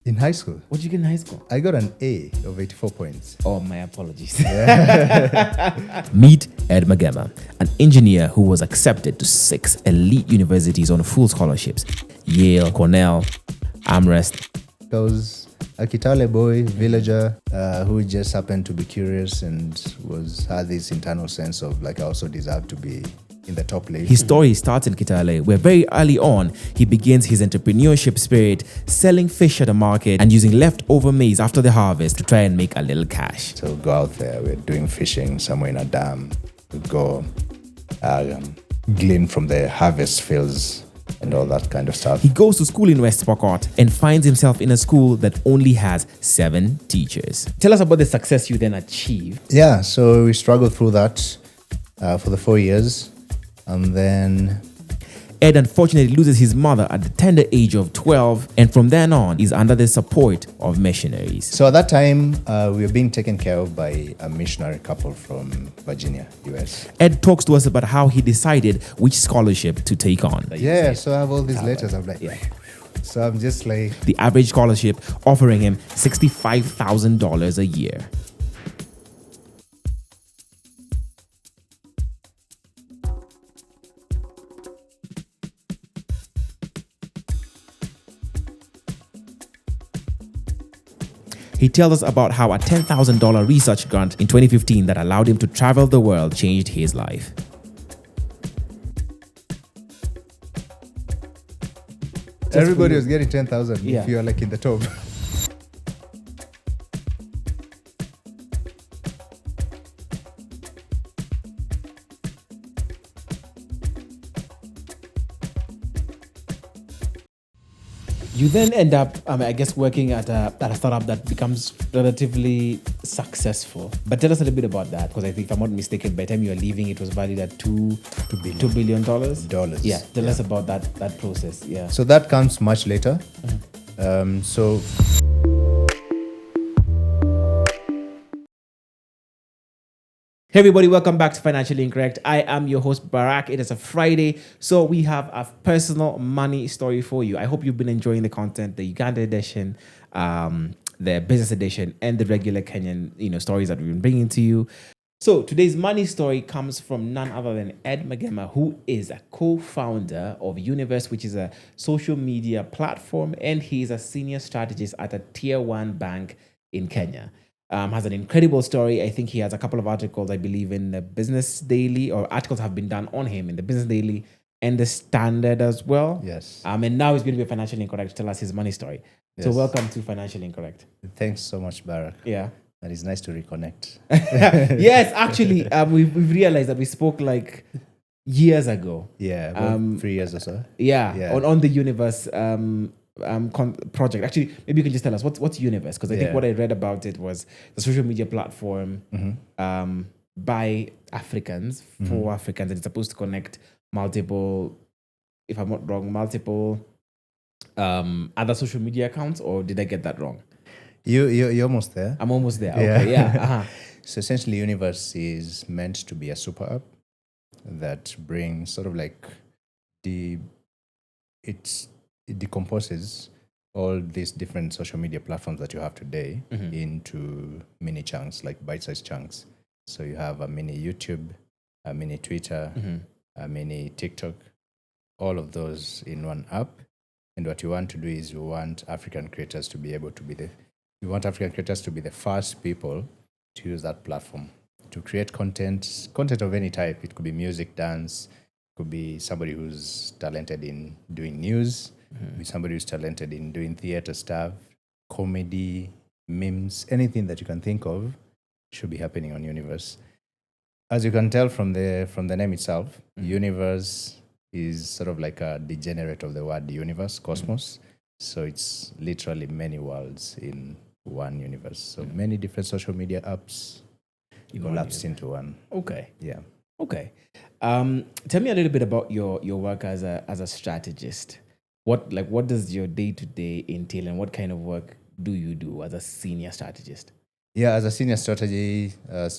In high school, What did you get in high school? I got an A of 84 points. Oh, my apologies. Meet Ed Magema, an engineer who was accepted to 6 elite universities on full scholarships: Yale, Cornell, Amherst. I was a Kitale boy, villager, who just happened to be curious and had this internal sense of like I also deserve to be in the top league. His story starts in Kitale, where very early on, he begins his entrepreneurship spirit, selling fish at the market and using leftover maize after the harvest to try and make a little cash. So go out there, we're doing fishing somewhere in a dam. We go glean from the harvest fields and all that kind of stuff. He goes to school in West Pokot and finds himself in a school that only has 7 teachers. Tell us about the success you then achieved. Yeah, so we struggled through that for the 4 years. And then Ed unfortunately loses his mother at the tender age of 12, and from then on is under the support of missionaries. So at that time, we were being taken care of by a missionary couple from Virginia, US. Ed talks to us about how he decided which scholarship to take on. Yeah, so I have all these letters. I'm like, so I'm just like... The average scholarship offering him $65,000 a year. He tells us about how a $10,000 research grant in 2015 that allowed him to travel the world changed his life. Everybody was getting 10,000 Yeah. if you're like in the top. You then end up, I guess, working at a startup that becomes relatively successful. But tell us a little bit about that, because I think, if I'm not mistaken, by the time you were leaving, it was valued at $2 billion. Dollars. Yeah, tell us about that process. Yeah. So that comes much later. Hey everybody, welcome back to Financially Incorrect. I am your host, Barrack. It is a Friday, so we have a personal money story for you. I hope you've been enjoying the content, the Uganda edition, the business edition, and the regular Kenyan, stories that we've been bringing to you. So today's money story comes from none other than Ed Magema, who is a co-founder of Univus, which is a social media platform, and he's a senior strategist at a tier 1 bank in Kenya. Has an incredible story. I think he has a couple of articles, I believe, in the Business Daily, or articles have been done on him in the Business Daily and the Standard as well. Yes. And now he's going to be Financially Incorrect to tell us his money story. Yes. So welcome to Financially Incorrect. Thanks so much, Barrack. Yeah. And it's nice to reconnect. Yes, actually, we've realized that we spoke like years ago. Yeah, about 3 years or so. Yeah. On the Univus project. Actually, maybe you can just tell us what's Univus, because I think what I read about it was the social media platform by Africans for Africans, and it's supposed to connect multiple, if I'm not wrong, other social media accounts, or did I get that wrong? You're almost there. I'm almost there. Okay, yeah. So essentially, Univus is meant to be a super app that brings sort of like it decomposes all these different social media platforms that you have today into mini chunks, like bite-sized chunks. So you have a mini YouTube, a mini Twitter, a mini TikTok, all of those in one app. And what you want to do is you want African creators to be the first people to use that platform to create content of any type. It could be music, dance, it could be somebody who's talented in doing news, be somebody who's talented in doing theater stuff, comedy, memes, anything that you can think of should be happening on Univus. As you can tell from the name itself, Univers is sort of like a degenerate of the word universe, cosmos. So it's literally many worlds in one universe. So many different social media apps collapsed into one. Okay. Yeah. Okay. Tell me a little bit about your work as a strategist. What does your day-to-day entail, and what kind of work do you do as a senior strategist? Yeah, as a senior strategist at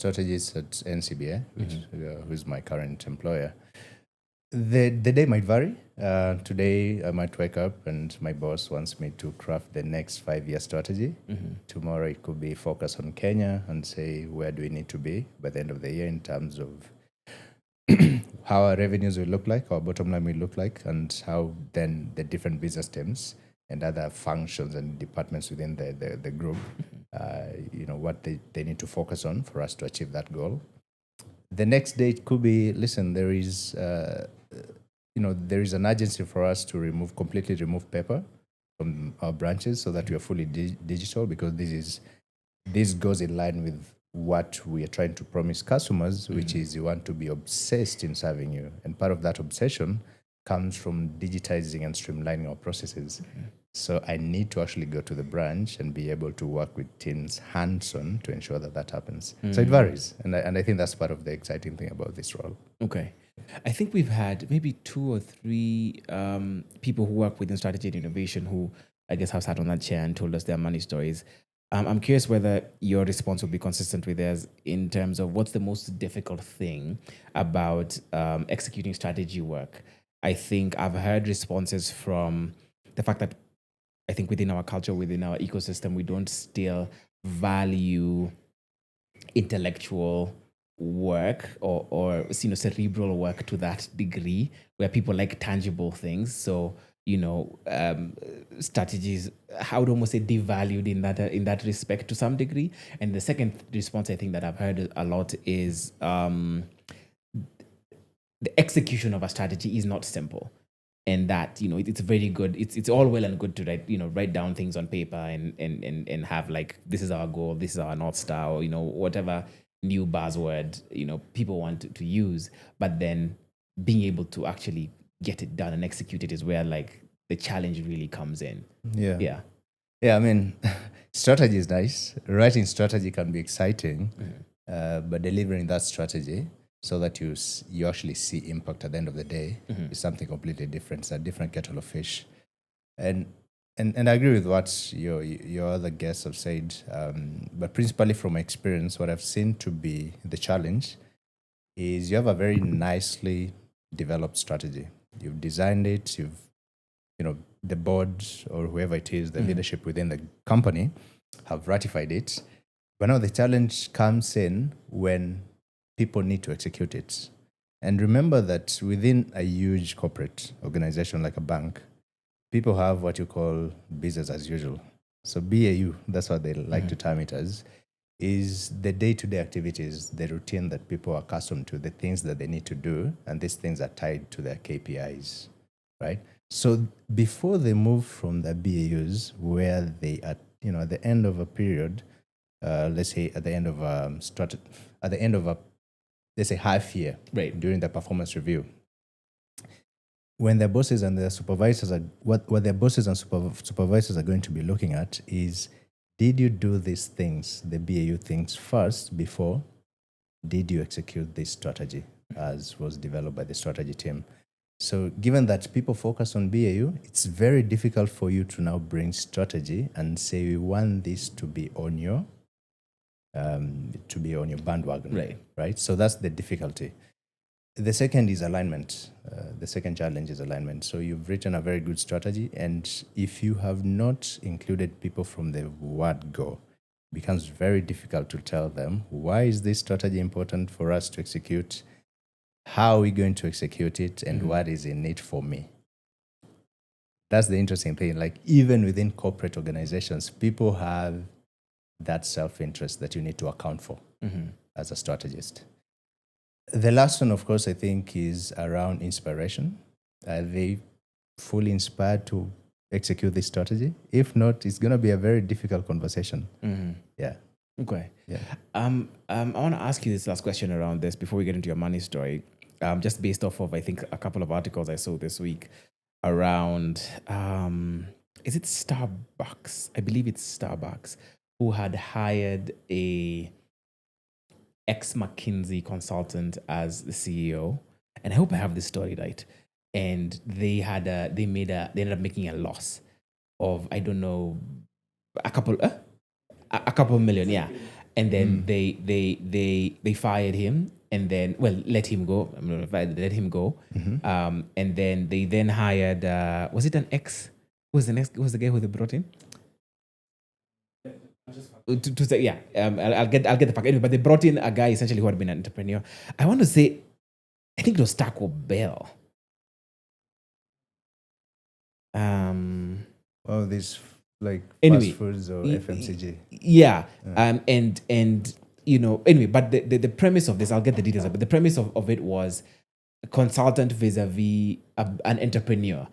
NCBA, who's my current employer, the day might vary. Today, I might wake up and my boss wants me to craft the next 5-year strategy. Tomorrow, it could be focus on Kenya and say, where do we need to be by the end of the year in terms of how our revenues will look like, our bottom line will look like, and how then the different business teams and other functions and departments within the group, what they need to focus on for us to achieve that goal. The next day it could be, listen, there is an urgency for us to completely remove paper from our branches so that we are fully digital, because this goes in line with what we are trying to promise customers, which is you want to be obsessed in serving you. And part of that obsession comes from digitizing and streamlining our processes. So I need to actually go to the branch and be able to work with teams hands-on to ensure that happens. So it varies. And I think that's part of the exciting thing about this role. Okay. I think we've had maybe 2 or 3 people who work within strategy and innovation who I guess have sat on that chair and told us their money stories. I'm curious whether your response will be consistent with theirs in terms of what's the most difficult thing about executing strategy work. I think I've heard responses from the fact that I think within our culture, within our ecosystem, we don't still value intellectual work or cerebral work to that degree, where people like tangible things. So strategies, I would almost say devalued in that respect to some degree. And the second response I think that I've heard a lot is the execution of a strategy is not simple. And that, it's very good. It's all well and good to write down things on paper and have like, this is our goal, this is our North Star, or, whatever new buzzword, people want to use. But then being able to actually get it done and execute it is where like the challenge really comes in. Yeah. I mean, strategy is nice. Writing strategy can be exciting, but delivering that strategy so that you actually see impact at the end of the day is something completely different. It's a different kettle of fish. And I agree with what your other guests have said. But principally from experience, what I've seen to be the challenge is you have a very nicely developed strategy. You've designed it, the board or whoever it is, the leadership within the company have ratified it. But now the challenge comes in when people need to execute it. And remember that within a huge corporate organization like a bank, people have what you call business as usual. So BAU, that's what they like to term it as, is the day-to-day activities, the routine that people are accustomed to, the things that they need to do, and these things are tied to their KPIs, right? So before they move from the BAUs, where they are, at the end of a period, let's say at the end of a let's say half year, right, during the performance review, when their bosses and their supervisors are what their bosses and supervisors are going to be looking at is, did you do these things, the BAU things first before did you execute this strategy as was developed by the strategy team? So given that people focus on BAU, it's very difficult for you to now bring strategy and say, we want this to be on your bandwagon, right? So that's the difficulty. The second is alignment. The second challenge is alignment. So you've written a very good strategy, and if you have not included people from the word go, it becomes very difficult to tell them, why is this strategy important for us to execute? How are we going to execute it, and what is in it for me? That's the interesting thing. Like, even within corporate organizations, people have that self-interest that you need to account for as a strategist. The last one, of course, I think is around inspiration. Are they fully inspired to execute this strategy? If not, it's going to be a very difficult conversation. Yeah. Okay. Yeah. I want to ask you this last question around this before we get into your money story. Just based off of, I think, a couple of articles I saw this week around, is it Starbucks? I believe it's Starbucks, who had hired a ex-McKinsey consultant as the CEO. And I hope I have this story right. And they ended up making a loss of, I don't know, a couple million, yeah. And then they fired him, and then let him go. I'm not let him go. And then they then hired. Was it an ex? Who was the next? Who was the guy who they brought in? To say, yeah, I'll get the fact. Anyway, but they brought in a guy essentially who had been an entrepreneur. I want to say, I think it was Taco Bell. Oh, these like Anyway, fast foods or FMCG. Yeah. And anyway, but the premise of this, I'll get the details, but the premise of it was a consultant vis-a-vis an entrepreneur,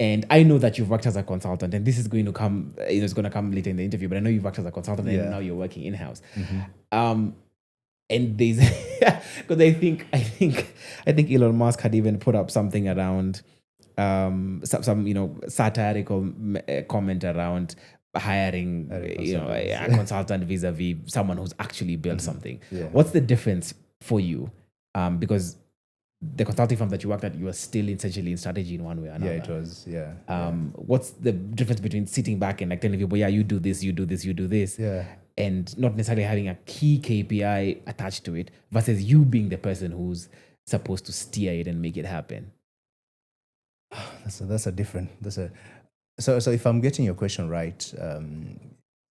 And I know that you've worked as a consultant, and this is going to come, it's going to come later in the interview, but I know you've worked as a consultant and now you're working in-house. And there's, because I think Elon Musk had even put up something around some satirical comment around hiring a consultant vis-a-vis someone who's actually built something. Yeah. What's the difference for you? Because the consulting firm that you worked at, you were still essentially in strategy in one way or another. Yeah, it was. Yeah. What's the difference between sitting back and like telling people, you do this, you do this, you do this, Yeah. and not necessarily having a key KPI attached to it, versus you being the person who's supposed to steer it and make it happen? So if I'm getting your question right,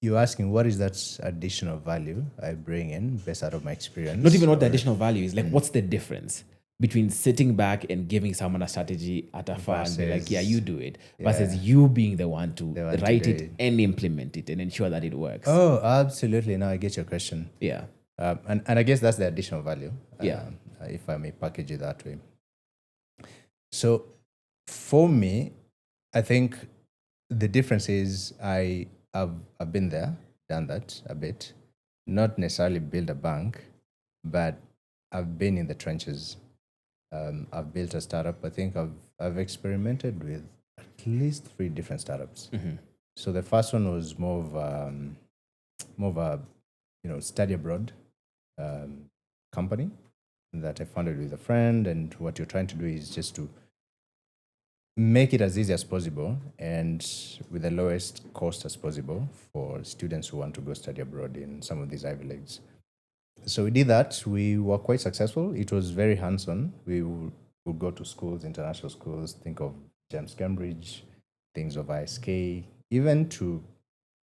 you're asking what is that additional value I bring in based out of my experience? Not even what the additional value is. Like, what's the difference between sitting back and giving someone a strategy at a firm and be like, you do it, versus you being the one to write it and implement it and ensure that it works? Oh, absolutely. Now I get your question. Yeah. And I guess that's the additional value. Yeah. If I may package it that way. So for me, I think the difference is I've been there, done that a bit, not necessarily build a bank, but I've been in the trenches. I've built a startup. I think I've experimented with at least 3 different startups. So the first one was more of a study abroad company that I founded with a friend, and what you're trying to do is just to make it as easy as possible and with the lowest cost as possible for students who want to go study abroad in some of these Ivy Leagues. So we did that. We were quite successful. It was very hands-on. We would go to schools, international schools, think of James Cambridge, things of ISK, even to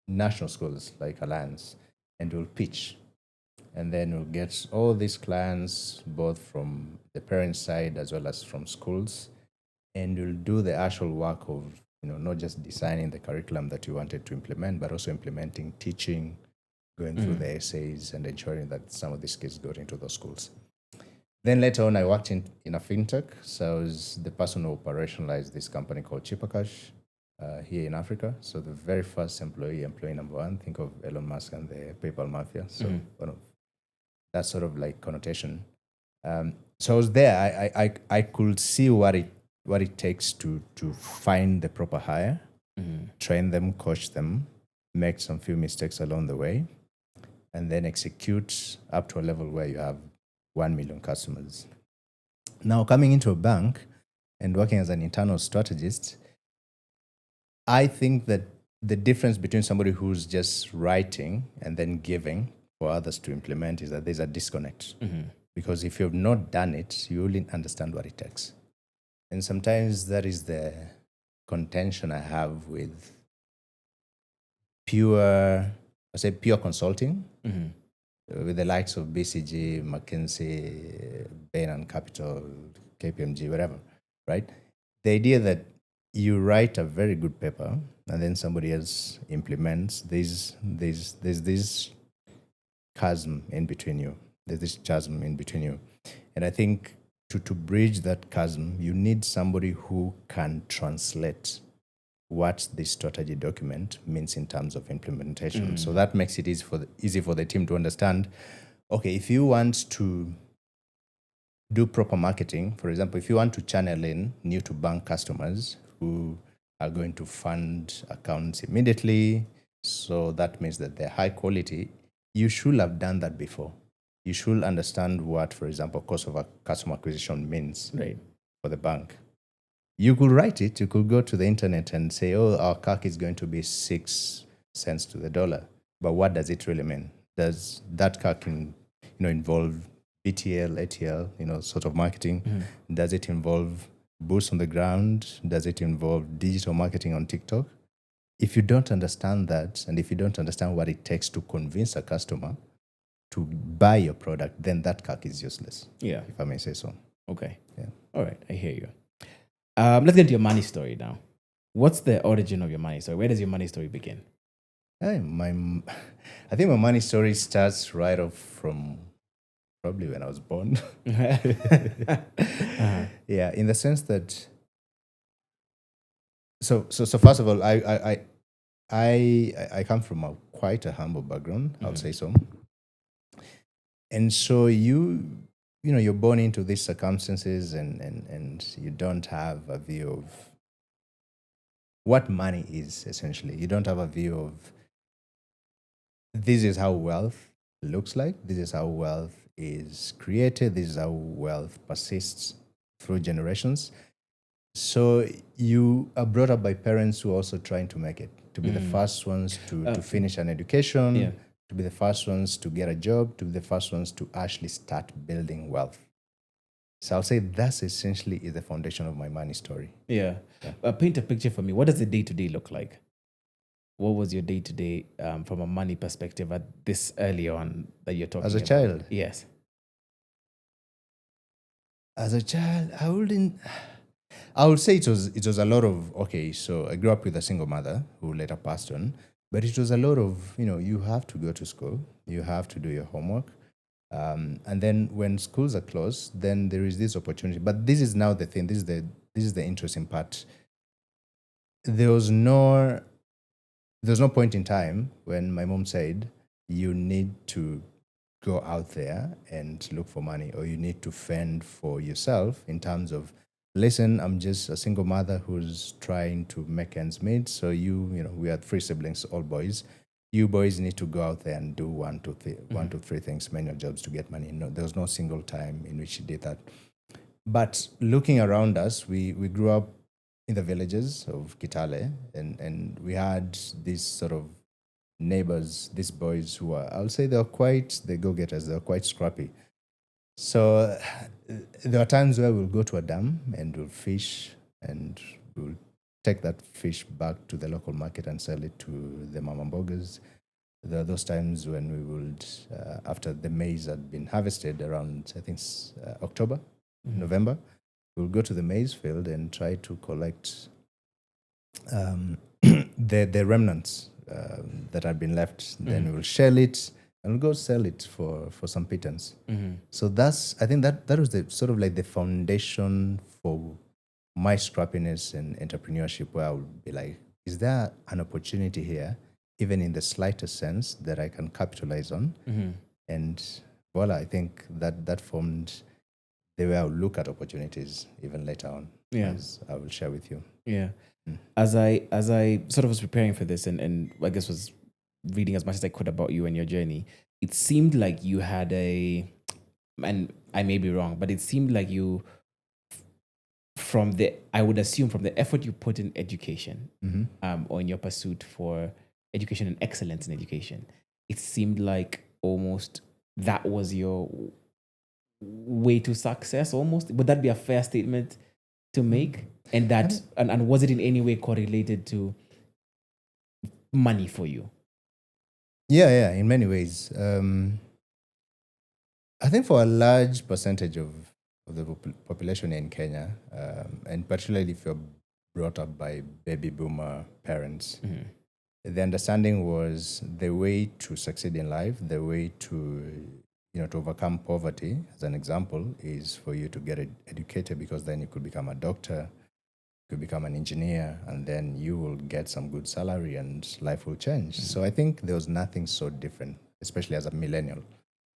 national schools like Alliance, and we'll pitch. And then we'll get all these clients, both from the parent side as well as from schools, and we'll do the actual work of, not just designing the curriculum that you wanted to implement, but also implementing, teaching, going through the essays and ensuring that some of these kids got into those schools. Then later on, I worked in a fintech. So I was the person who operationalized this company called Chipakash here in Africa. So the very first employee number 1, think of Elon Musk and the PayPal mafia. So one of that sort of like connotation. So I was there. I could see what it takes to find the proper hire, train them, coach them, make some few mistakes along the way, and then execute up to a level where you have 1 million customers. Now, coming into a bank and working as an internal strategist, I think that the difference between somebody who's just writing and then giving for others to implement is that there's a disconnect. Because if you've not done it, you wouldn't understand what it takes. And sometimes that is the contention I have with pure consulting, with the likes of BCG, McKinsey, Bain & Capital, KPMG, whatever, right? The idea that you write a very good paper and then somebody else implements, there's this chasm in between you. There's this chasm in between you. And I think to bridge that chasm, you need somebody who can translate what this strategy document means in terms of implementation. So that makes it easy for the team to understand, okay, if you want to do proper marketing, for example, if you want to channel in new to bank customers who are going to fund accounts immediately, so that means that they're high quality, you should have done that before. You should understand what, for example, cost of a customer acquisition means for the bank. You could write it. You could go to the internet and say, our CAC is going to be 6 cents to the dollar. But what does it really mean? Does that CAC involve BTL, ATL, sort of marketing? Does it involve boots on the ground? Does it involve digital marketing on TikTok? If you don't understand that, and if you don't understand what it takes to convince a customer to buy your product, then that CAC is useless. Yeah. If I may say so. Okay. Yeah. All right. I hear you. Let's get into your money story now. What's the origin of your money story? Where does your money story begin? I think my money story starts right off from probably when I was born. Yeah, in the sense that. So first of all, I come from quite a humble background. I would say so. And so you're born into these circumstances, and you don't have a view of what money is. Essentially, you don't have a view of this is how wealth looks like. This is how wealth is created. This is how wealth persists through generations. So you are brought up by parents who are also trying to make it, to be the first ones to finish an education, to be the first ones to get a job, to be the first ones to actually start building wealth. So I'll say that's essentially is the foundation of my money story. Yeah. Paint a picture for me. What does the day-to-day look like? What was your day-to-day from a money perspective at this early on that you're talking about? As a child? Yes. As a child, I would say it was a lot of, okay, so I grew up with a single mother who later passed on, but it was a lot of, you have to go to school, you have to do your homework. And then when schools are closed, then there is this opportunity. But this is now the thing, this is the interesting part. There was no point in time when my mom said, you need to go out there and look for money, or you need to fend for yourself in terms of, listen, I'm just a single mother who's trying to make ends meet. So we had 3 siblings, all boys. You boys need to go out there and do 1, 2, 3 things, manual jobs to get money. No, there was no single time in which she did that. But looking around us, we grew up in the villages of Kitale, and we had these sort of neighbors, these boys who are, I'll say they're quite the go-getters, they're quite scrappy. So there are times where we'll go to a dam and we'll fish, and we'll take that fish back to the local market and sell it to the mama mbogas. There are those times when we would, after the maize had been harvested around, I think, October, November, we'll go to the maize field and try to collect the remnants that had been left. Then we'll shell it and we'll go sell it for some pittance. So I think that was the sort of like the foundation for my scrappiness and entrepreneurship, where I would be like, is there an opportunity here, even in the slightest sense, that I can capitalize on? And voila, I think that formed the way I would look at opportunities even later on, as I will share with you. Yeah. As I sort of was preparing for this, and I guess was reading as much as I could about you and your journey, it seemed like you had and I may be wrong, but it seemed like you, I would assume from the effort you put in education, or in your pursuit for education and excellence in education, it seemed like almost that was your way to success almost. Would that be a fair statement to make? And that, and was it in any way correlated to money for you? Yeah, in many ways. I think for a large percentage of the population in Kenya, and particularly if you're brought up by baby boomer parents, the understanding was the way to succeed in life, the way to overcome poverty, as an example, is for you to get educated, because then you could become a doctor, you could become an engineer, and then you will get some good salary and life will change. So I think there was nothing so different, especially as a millennial.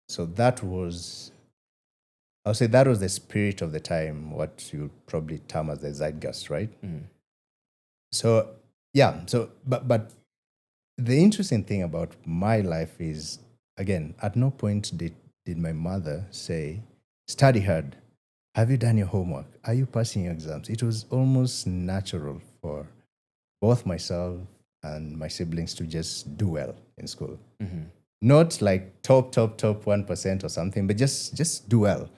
So that was, I would say that was the spirit of the time, what you probably term as the zeitgeist, right? So, but the interesting thing about my life is, again, at no point did my mother say, study hard. Have you done your homework? Are you passing your exams? It was almost natural for both myself and my siblings to just do well in school. not like top 1% or something, but just do well.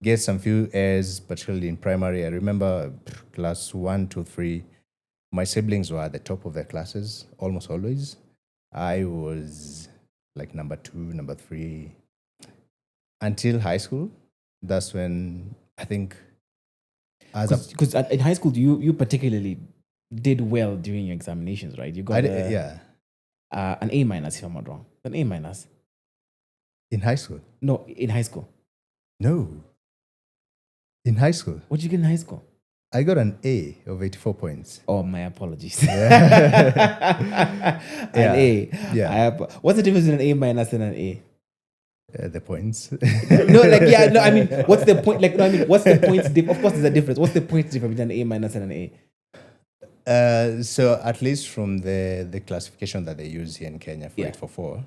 Get some few A's, particularly in primary. I remember class 1, 2, 3. My siblings were at the top of their classes almost always. I was like number 2, number 3 until high school. That's when I think Because in high school, you particularly did well during your examinations, right? You got an A minus, if I'm not wrong. An A minus. In high school? No, in high school. No. In high school? What did you get in high school? I got an A of 84 points. Oh, my apologies. Yeah. An A. Yeah. What's the difference between an A minus and an A? The points. I mean, what's the point? What's the points? Of course, there's a difference. What's the points difference between an A minus and an A? So at least from the classification that they use here in Kenya for 844,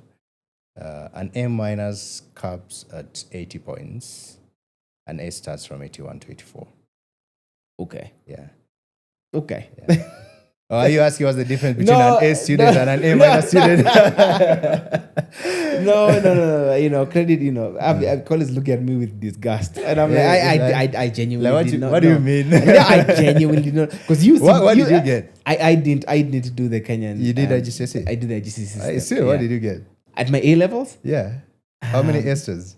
an A minus caps at 80 points. An A starts from 81 to 84. Okay. Yeah. Okay. Yeah. Are you asking what's the difference between an A student and an A minus student? No. Credit. Colleagues look at me with disgust, and I'm I genuinely did not. What do you mean? I genuinely did not, because you. What did you get? I didn't do the Kenyan. You did IGCSE? I did the IGCSE. Still, what did you get? At my A levels? Yeah. How many S's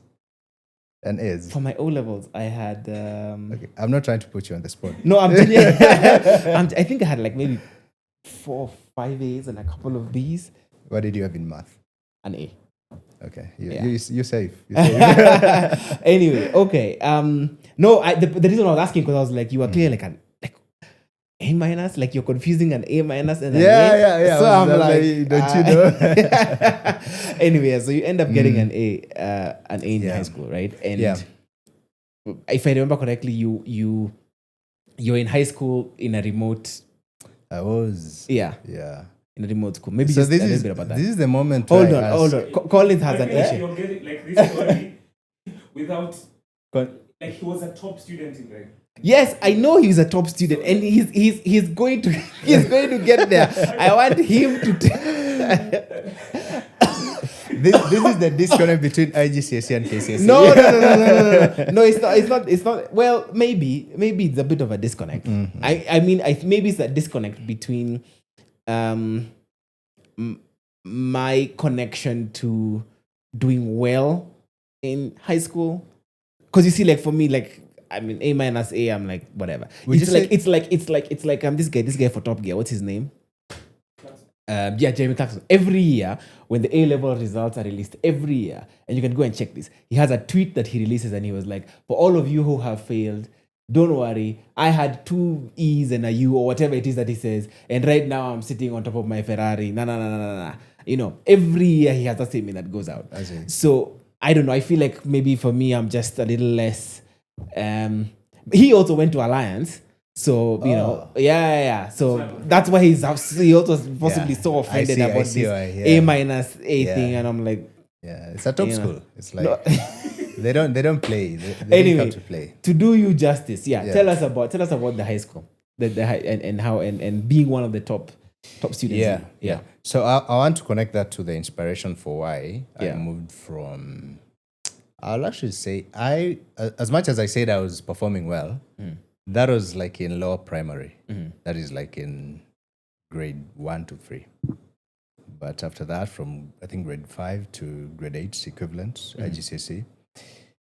and A's? For my O levels, I had. Okay. I'm not trying to put you on the spot. No, I'm telling you. I think I had like maybe 4 or 5 A's and a couple of B's. What did you have in math? An A. Okay, Yeah. you're safe. Anyway, okay. No, the reason I was asking, because I was like, you were clear like an A minus, like you're confusing an A minus and an A. Yeah. So I'm like, don't you know? Anyway, so you end up getting an A in high school, right? And if I remember correctly, you're in high school in a remote. I was. Yeah. In a remote school. Maybe so just a little bit about that. This is the moment. Hold on. Collins has an issue. You're getting like this story without. Like he was a top student in grade. Yes, I know he's a top student, and he's going to get there. I want him to. This is the disconnect between IGCSE and KCSE. No. No, it's not. Well, maybe it's a bit of a disconnect. Mm-hmm. I mean, maybe it's a disconnect between my connection to doing well in high school. Because you see, like for me, like I mean, A minus A, I'm like whatever. It's like this guy for Top Gear. What's his name? Jeremy Clarkson. Every year when the A level results are released, every year, and you can go and check this, he has a tweet that he releases, and he was like, for all of you who have failed, don't worry, I had 2 E's and a U, or whatever it is that he says, and right now I'm sitting on top of my Ferrari. Nah. You know, every year he has that statement that goes out. So I don't know, I feel like maybe for me I'm just a little less. He also went to Alliance. So, you know, yeah. So that's why he also possibly so offended about this A minus A thing. And I'm like, it's a top school. It's like, they don't play. They anyway, come to play. To do you justice, tell us about the high school, the high, and how, and being one of the top students. Yeah. So I want to connect that to the inspiration for why I moved from, I'll actually say, as much as I said I was performing well, that was like in lower primary. That is like in grade 1 to 3. But after that, from I think grade 5 to grade 8 equivalent, IGCSE,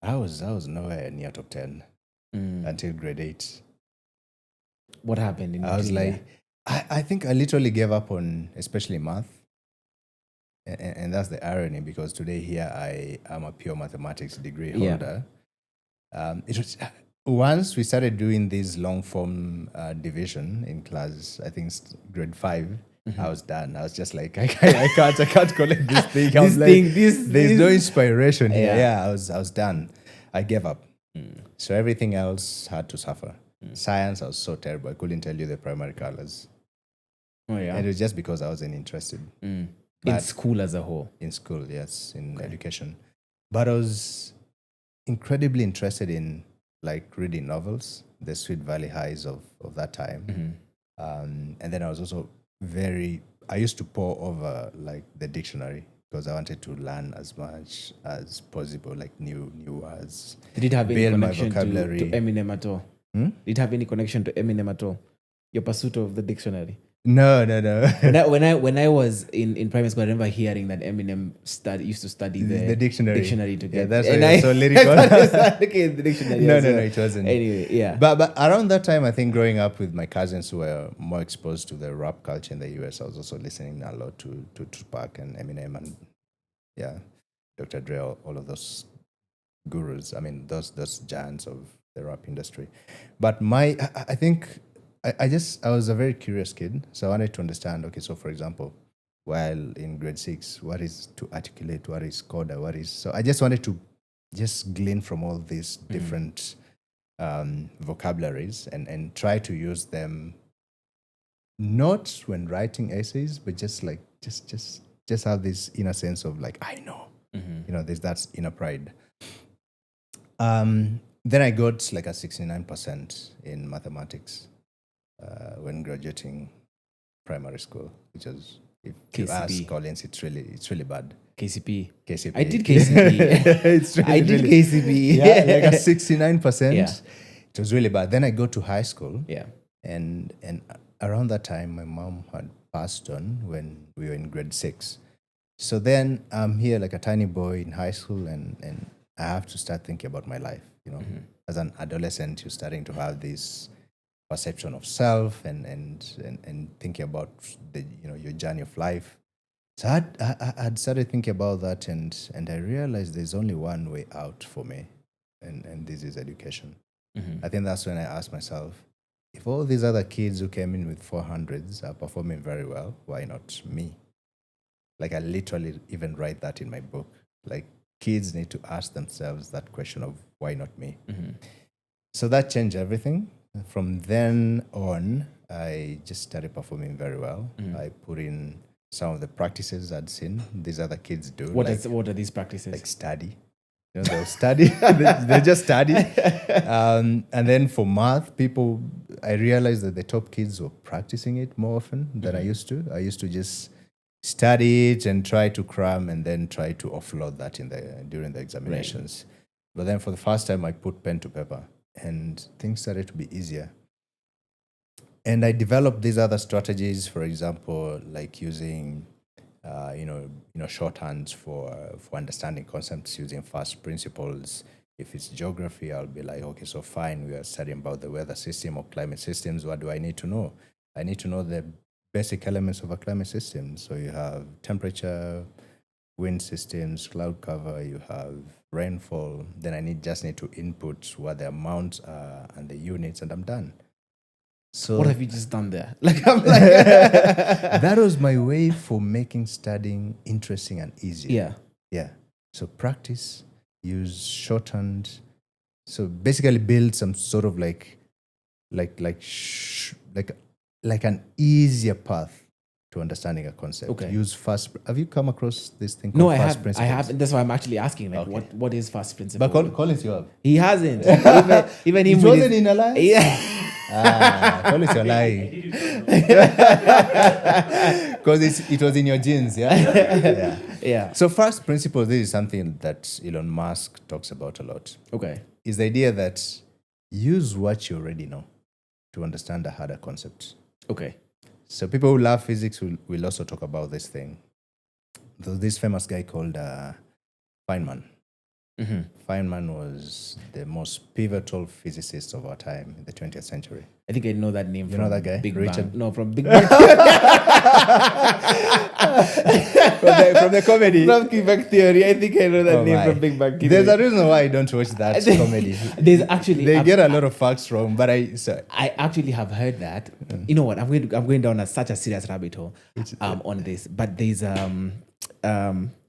I was nowhere near top 10 until grade 8. What happened? I was like, I think I literally gave up on especially math. And that's the irony, because today here I am a pure mathematics degree holder. It was once we started doing this long form division in class, I think grade 5, I was done. I was just like, I can't collect this thing. There's no inspiration here. I was done. I gave up. So everything else had to suffer. Science, I was so terrible. I couldn't tell you the primary colors. Oh yeah. And it was just because I wasn't interested. In school as a whole. In school, yes, in education. But I was incredibly interested in like reading novels, the Sweet Valley Highs of that time. And then I was also I used to pore over like the dictionary because I wanted to learn as much as possible, like new words. Did it have any Build my connection to vocabulary. Eminem at all? Did it have any connection to Eminem at all? Your pursuit of the dictionary. No. When I was in primary school, I remember hearing that Eminem used to study The dictionary. to Yeah, get. that's and why it was so lyrical. Okay, the dictionary. No, as well. it wasn't. Anyway, yeah. But around that time, I think growing up with my cousins who were more exposed to the rap culture in the US, I was also listening a lot to Tupac and Eminem and Dr. Dre, all of those gurus. I mean, those giants of the rap industry. But I think I was a very curious kid, so I wanted to understand. Okay, so for example, while in grade 6, what is to articulate? What is coda? So I just wanted to just glean from all these different vocabularies and try to use them not when writing essays, but just like just have this inner sense of like, I know, there's that inner pride. Then I got like a 69% in mathematics when graduating primary school, which was, if you KCP. ask Collins, it's really bad. KCP. KCP. I did KCP. I did KCP. Yeah, like a 69%. Yeah. It was really bad. Then I go to high school. Yeah. And around that time, my mom had passed on when we were in grade 6. So then I'm here like a tiny boy in high school, and I have to start thinking about my life. As an adolescent, you're starting to have this perception of self and thinking about your journey of life. So I'd started thinking about that, and I realized there's only one way out for me, and this is education. I think that's when I asked myself, if all these other kids who came in with 400s are performing very well, why not me? Like, I literally even write that in my book. Like, kids need to ask themselves that question of why not me? So that changed everything. From then on, I just started performing very well. I put in some of the practices I'd seen these other kids do. What are these practices? Like study. They'll study. they just study. And then for math, I realized that the top kids were practicing it more often than I used to. I used to just study it and try to cram and then try to offload that during the examinations. Right. But then for the first time, I put pen to paper and things started to be easier. And I developed these other strategies, for example, like using shorthands for understanding concepts using first principles. If it's geography, I'll be like, okay, so fine, we are studying about the weather system or climate systems. What do I need to know? I need to know the basic elements of a climate system. So you have temperature, wind systems, cloud cover, you have rainfall. Then I just need to input what the amounts are and the units, and I'm done. So what have you just done there? I'm that was my way for making studying interesting and easy. Yeah. So practice, use shorthand. So basically build some sort of like an easier path to understanding a concept. Okay. Use first. Have you come across this thing No, called I first have. principles? I have. That's why I'm actually asking. Like, Okay. what is first principle? But Collins, you have. He hasn't. even him. It wasn't in a lie? Yeah. Collins, you're lying. Because it was in your genes, yeah? Yeah. So first principles, this is something that Elon Musk talks about a lot. Okay. Is the idea that use what you already know to understand a harder concept. Okay. So people who love physics will also talk about this thing. There's this famous guy called Feynman. Feynman was the most pivotal physicist of our time in the 20th century. I think I know that name. You know that guy? Big Richard? Bang. No, from Big Bang. from the comedy. From Big Bang Theory. I think I know that name from Big Bang Theory. There's a reason why I don't watch that comedy. There's actually they get a lot of facts wrong, but I actually have heard that. You know what? I'm going down such a serious rabbit hole on this. But there's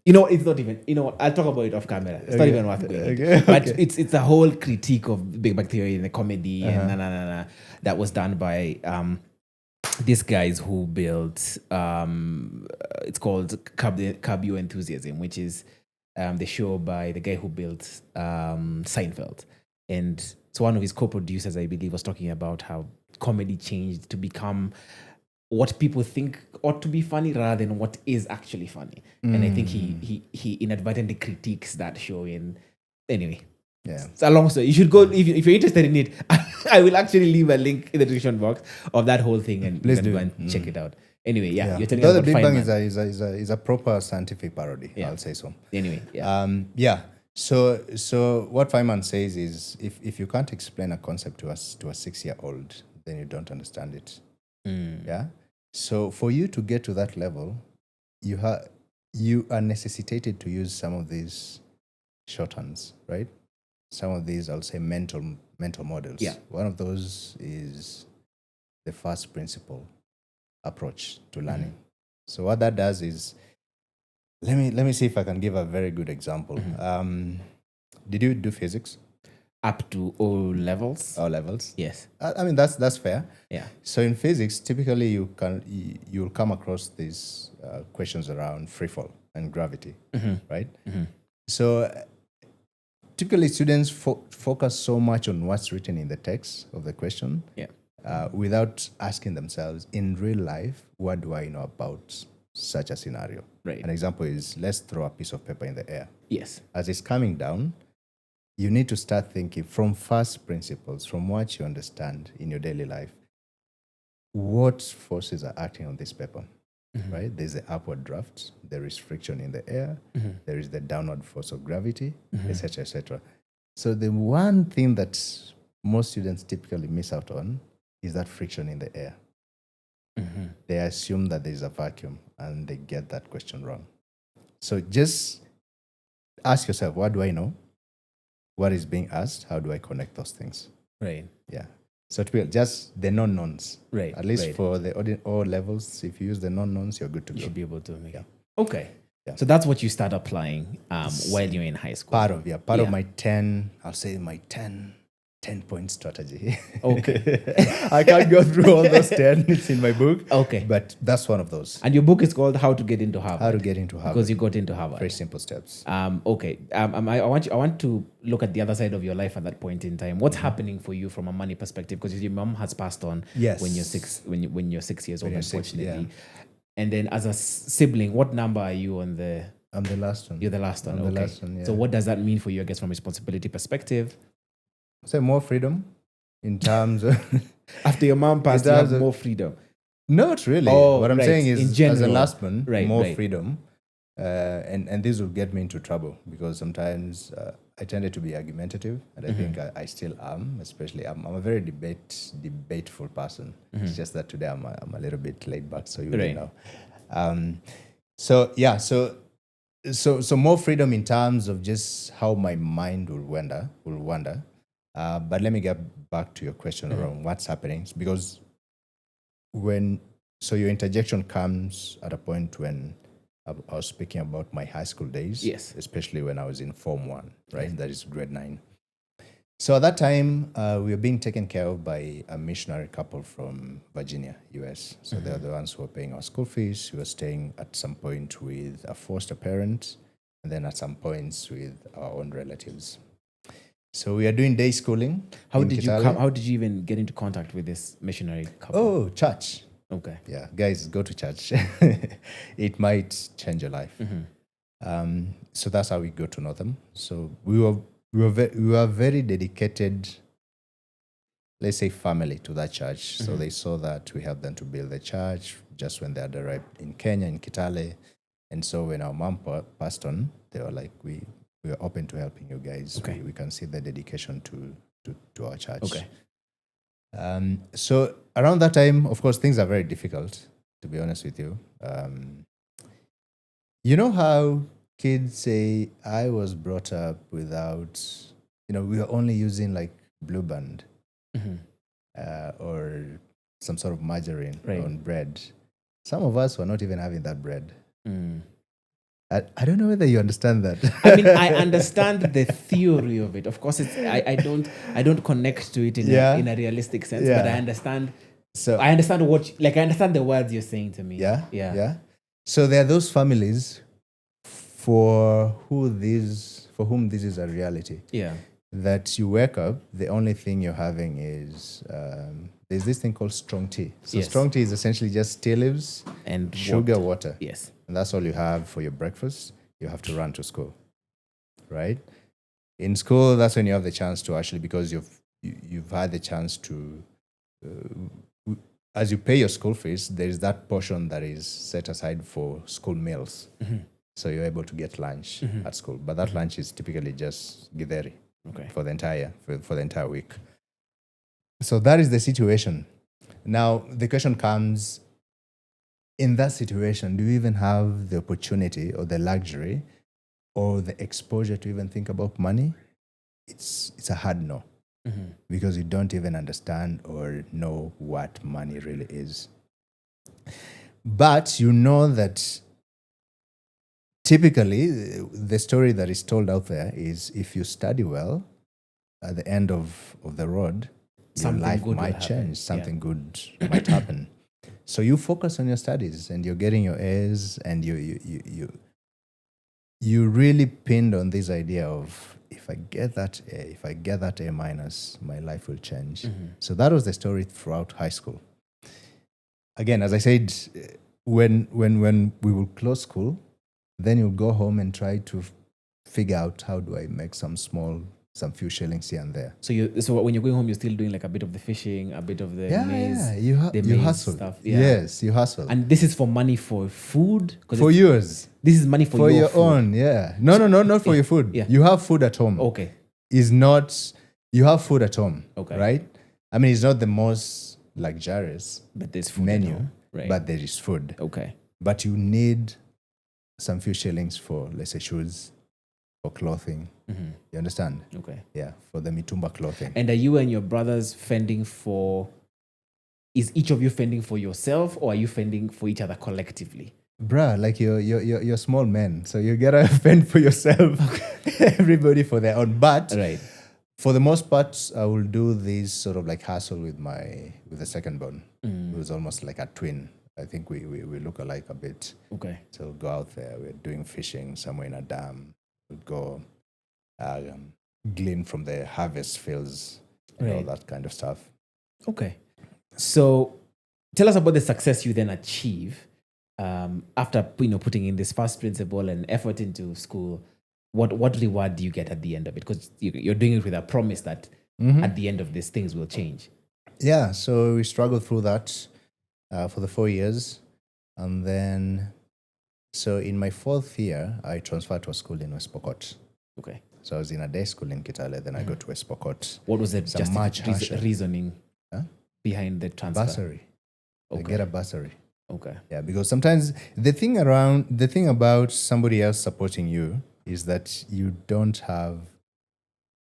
it's not even. You know what? I'll talk about it off camera. It's not even worth going into. But it's a whole critique of Big Bang Theory and the comedy and that was done by these guys who built. It's called Curb Your Enthusiasm, which is the show by the guy who built Seinfeld. And so one of his co-producers, I believe, was talking about how comedy changed to become what people think ought to be funny rather than what is actually funny. And I think he inadvertently critiques that show anyway. Yeah. It's a long story. You should go if you're interested in it. I will actually leave a link in the description box of that whole thing, and Please you can do. go and check it out. Anyway, yeah. You're telling Though us the about Big Bang Feynman. is a proper scientific parody. Yeah. I'll say so. Anyway, yeah. Yeah. So what Feynman says is if you can't explain a concept to a 6-year-old, then you don't understand it. Yeah. So for you to get to that level, you are necessitated to use some of these shorthands, right? Some of these, I'll say, mental models. Yeah. One of those is the first principle approach to learning. So what that does is, let me see if I can give a very good example. Did you do physics? Up to O levels. O levels? Yes. I mean that's fair. Yeah. So in physics, typically you'll come across these questions around free fall and gravity, right? So typically students focus so much on what's written in the text of the question, without asking themselves, in real life, what do I know about such a scenario? Right. An example is, let's throw a piece of paper in the air. Yes. As it's coming down, you need to start thinking from first principles, from what you understand in your daily life. What forces are acting on this paper, right? There's the upward draft, there is friction in the air, there is the downward force of gravity, etc., etc. So the one thing that most students typically miss out on is that friction in the air. They assume that there's a vacuum and they get that question wrong. So just ask yourself, what do I know? What is being asked? How do I connect those things? Right. Yeah. So to be just the non-knowns. Right. At least for the O levels, if you use the non-knowns, you're good to You go. should be able to make it. Okay. Yeah. So that's what you start applying while you're in high school. Part of my 10, I'll say my 10-point strategy. Okay. I can't go through all those 10. It's in my book. Okay. But that's one of those. And your book is called How to Get into Harvard. How to get into Harvard. Because you got into Harvard. Very simple steps. Okay. I want to look at the other side of your life at that point in time. What's happening for you from a money perspective? Because your mom has passed on Yes. when you're 6 years old, you're 6, unfortunately. And then as a sibling, what number are you on the? I'm the last one. You're the last one. I'm okay. the last one, yeah. So what does that mean for you? I guess from a responsibility perspective. So more freedom in terms of After your mom passed, you have more freedom. Not really. Oh, what I'm right. saying is, In general. as a last one, more right. freedom. And this will get me into trouble because sometimes I tended to be argumentative, and I think I still am. Especially, I'm a very debateful person. It's just that today I'm a little bit laid back, so you know. So more freedom in terms of just how my mind will wander. But let me get back to your question around what's happening, because your interjection comes at a point when I was speaking about my high school days, yes, especially when I was in Form 1, right? That is grade 9. So at that time, we were being taken care of by a missionary couple from Virginia, US. So they're the ones who were paying our school fees. We were staying at some point with a foster parent, and then at some points with our own relatives. So we are doing day schooling. How did you even get into contact with this missionary couple? Oh, church. Okay. Yeah, guys, go to church. It might change your life. So that's how we got to know them. So we were very dedicated, let's say, family to that church. So they saw that we helped them to build the church just when they had arrived in Kenya, in Kitale. And so when our mom passed on, they were like, we are open to helping you guys. Okay. We can see the dedication to our church. Okay. So around that time, of course, things are very difficult, to be honest with you. You know how kids say, I was brought up without, we were only using like Blue Band or some sort of margarine on bread. Some of us were not even having that bread. I don't know whether you understand that. I mean, I understand the theory of it. Of course, I don't connect to it in a realistic sense, but I understand. So I understand I understand the words you're saying to me. Yeah. So there are those families for whom this is a reality. Yeah. that you wake up, the only thing you're having is there's this thing called strong tea. So Yes. strong tea is essentially just tea leaves, And sugar, water. Yes. And that's all you have for your breakfast. You have to run to school, right? In school, that's when you have the chance to actually, because you've had the chance to, as you pay your school fees, there is that portion that is set aside for school meals. So you're able to get lunch at school, but that lunch is typically just githeri for the entire week. So that is the situation. Now the question comes: in that situation, do you even have the opportunity or the luxury or the exposure to even think about money? It's a hard no, because you don't even understand or know what money really is. But you know that typically the story that is told out there is, if you study well, at the end of the road, Something your life good will might happen. change. Something good might happen. So you focus on your studies and you're getting your A's, and you really pinned on this idea of, if I get that A, if I get that A minus, my life will change. So that was the story throughout high school. Again, as I said, when we will close school, then you'll go home and try to figure out, how do I make some few shillings here and there. So when you're going home, you're still doing like a bit of the fishing, a bit of the maize. You maize hustle. stuff. Yeah. Yes, you hustle. And this is for money for food? For yours. This is money for your food. own, yeah. No, not for your food. Yeah. You have food at home. Okay. You have food at home. Okay. Right? I mean, it's not the most luxurious But there's food at menu, home, right? but there is food. Okay. But you need some few shillings for, let's say, shoes, for clothing. You understand? Okay. Yeah, for the mitumba clothing. And are you and your brothers fending for? Is each of you fending for yourself, or are you fending for each other collectively? Bruh, like you're small men, so you gotta fend for yourself. Everybody for their own. But Right. for the most part, I will do this sort of like hustle with the second born, who's almost like a twin. I think we look alike a bit. Okay. So we'll go out there. We're doing fishing somewhere in a dam. We'll go glean from the harvest fields and all Right. that kind of stuff. Okay. So tell us about the success you then achieve after putting in this first principle and effort into school. What reward do you get at the end of it? Because you're doing it with a promise that at the end of this, things will change. Yeah, so we struggled through that for the 4 years. And then, so in my 4th year, I transferred to a school in West Pokot. Okay. So I was in a day school in Kitale, then I got to West Pokot. What was the It's much harsher. reasoning Huh? behind the transfer? Bursary. I get a bursary. Okay. Yeah, because sometimes the thing about somebody else supporting you is that you don't have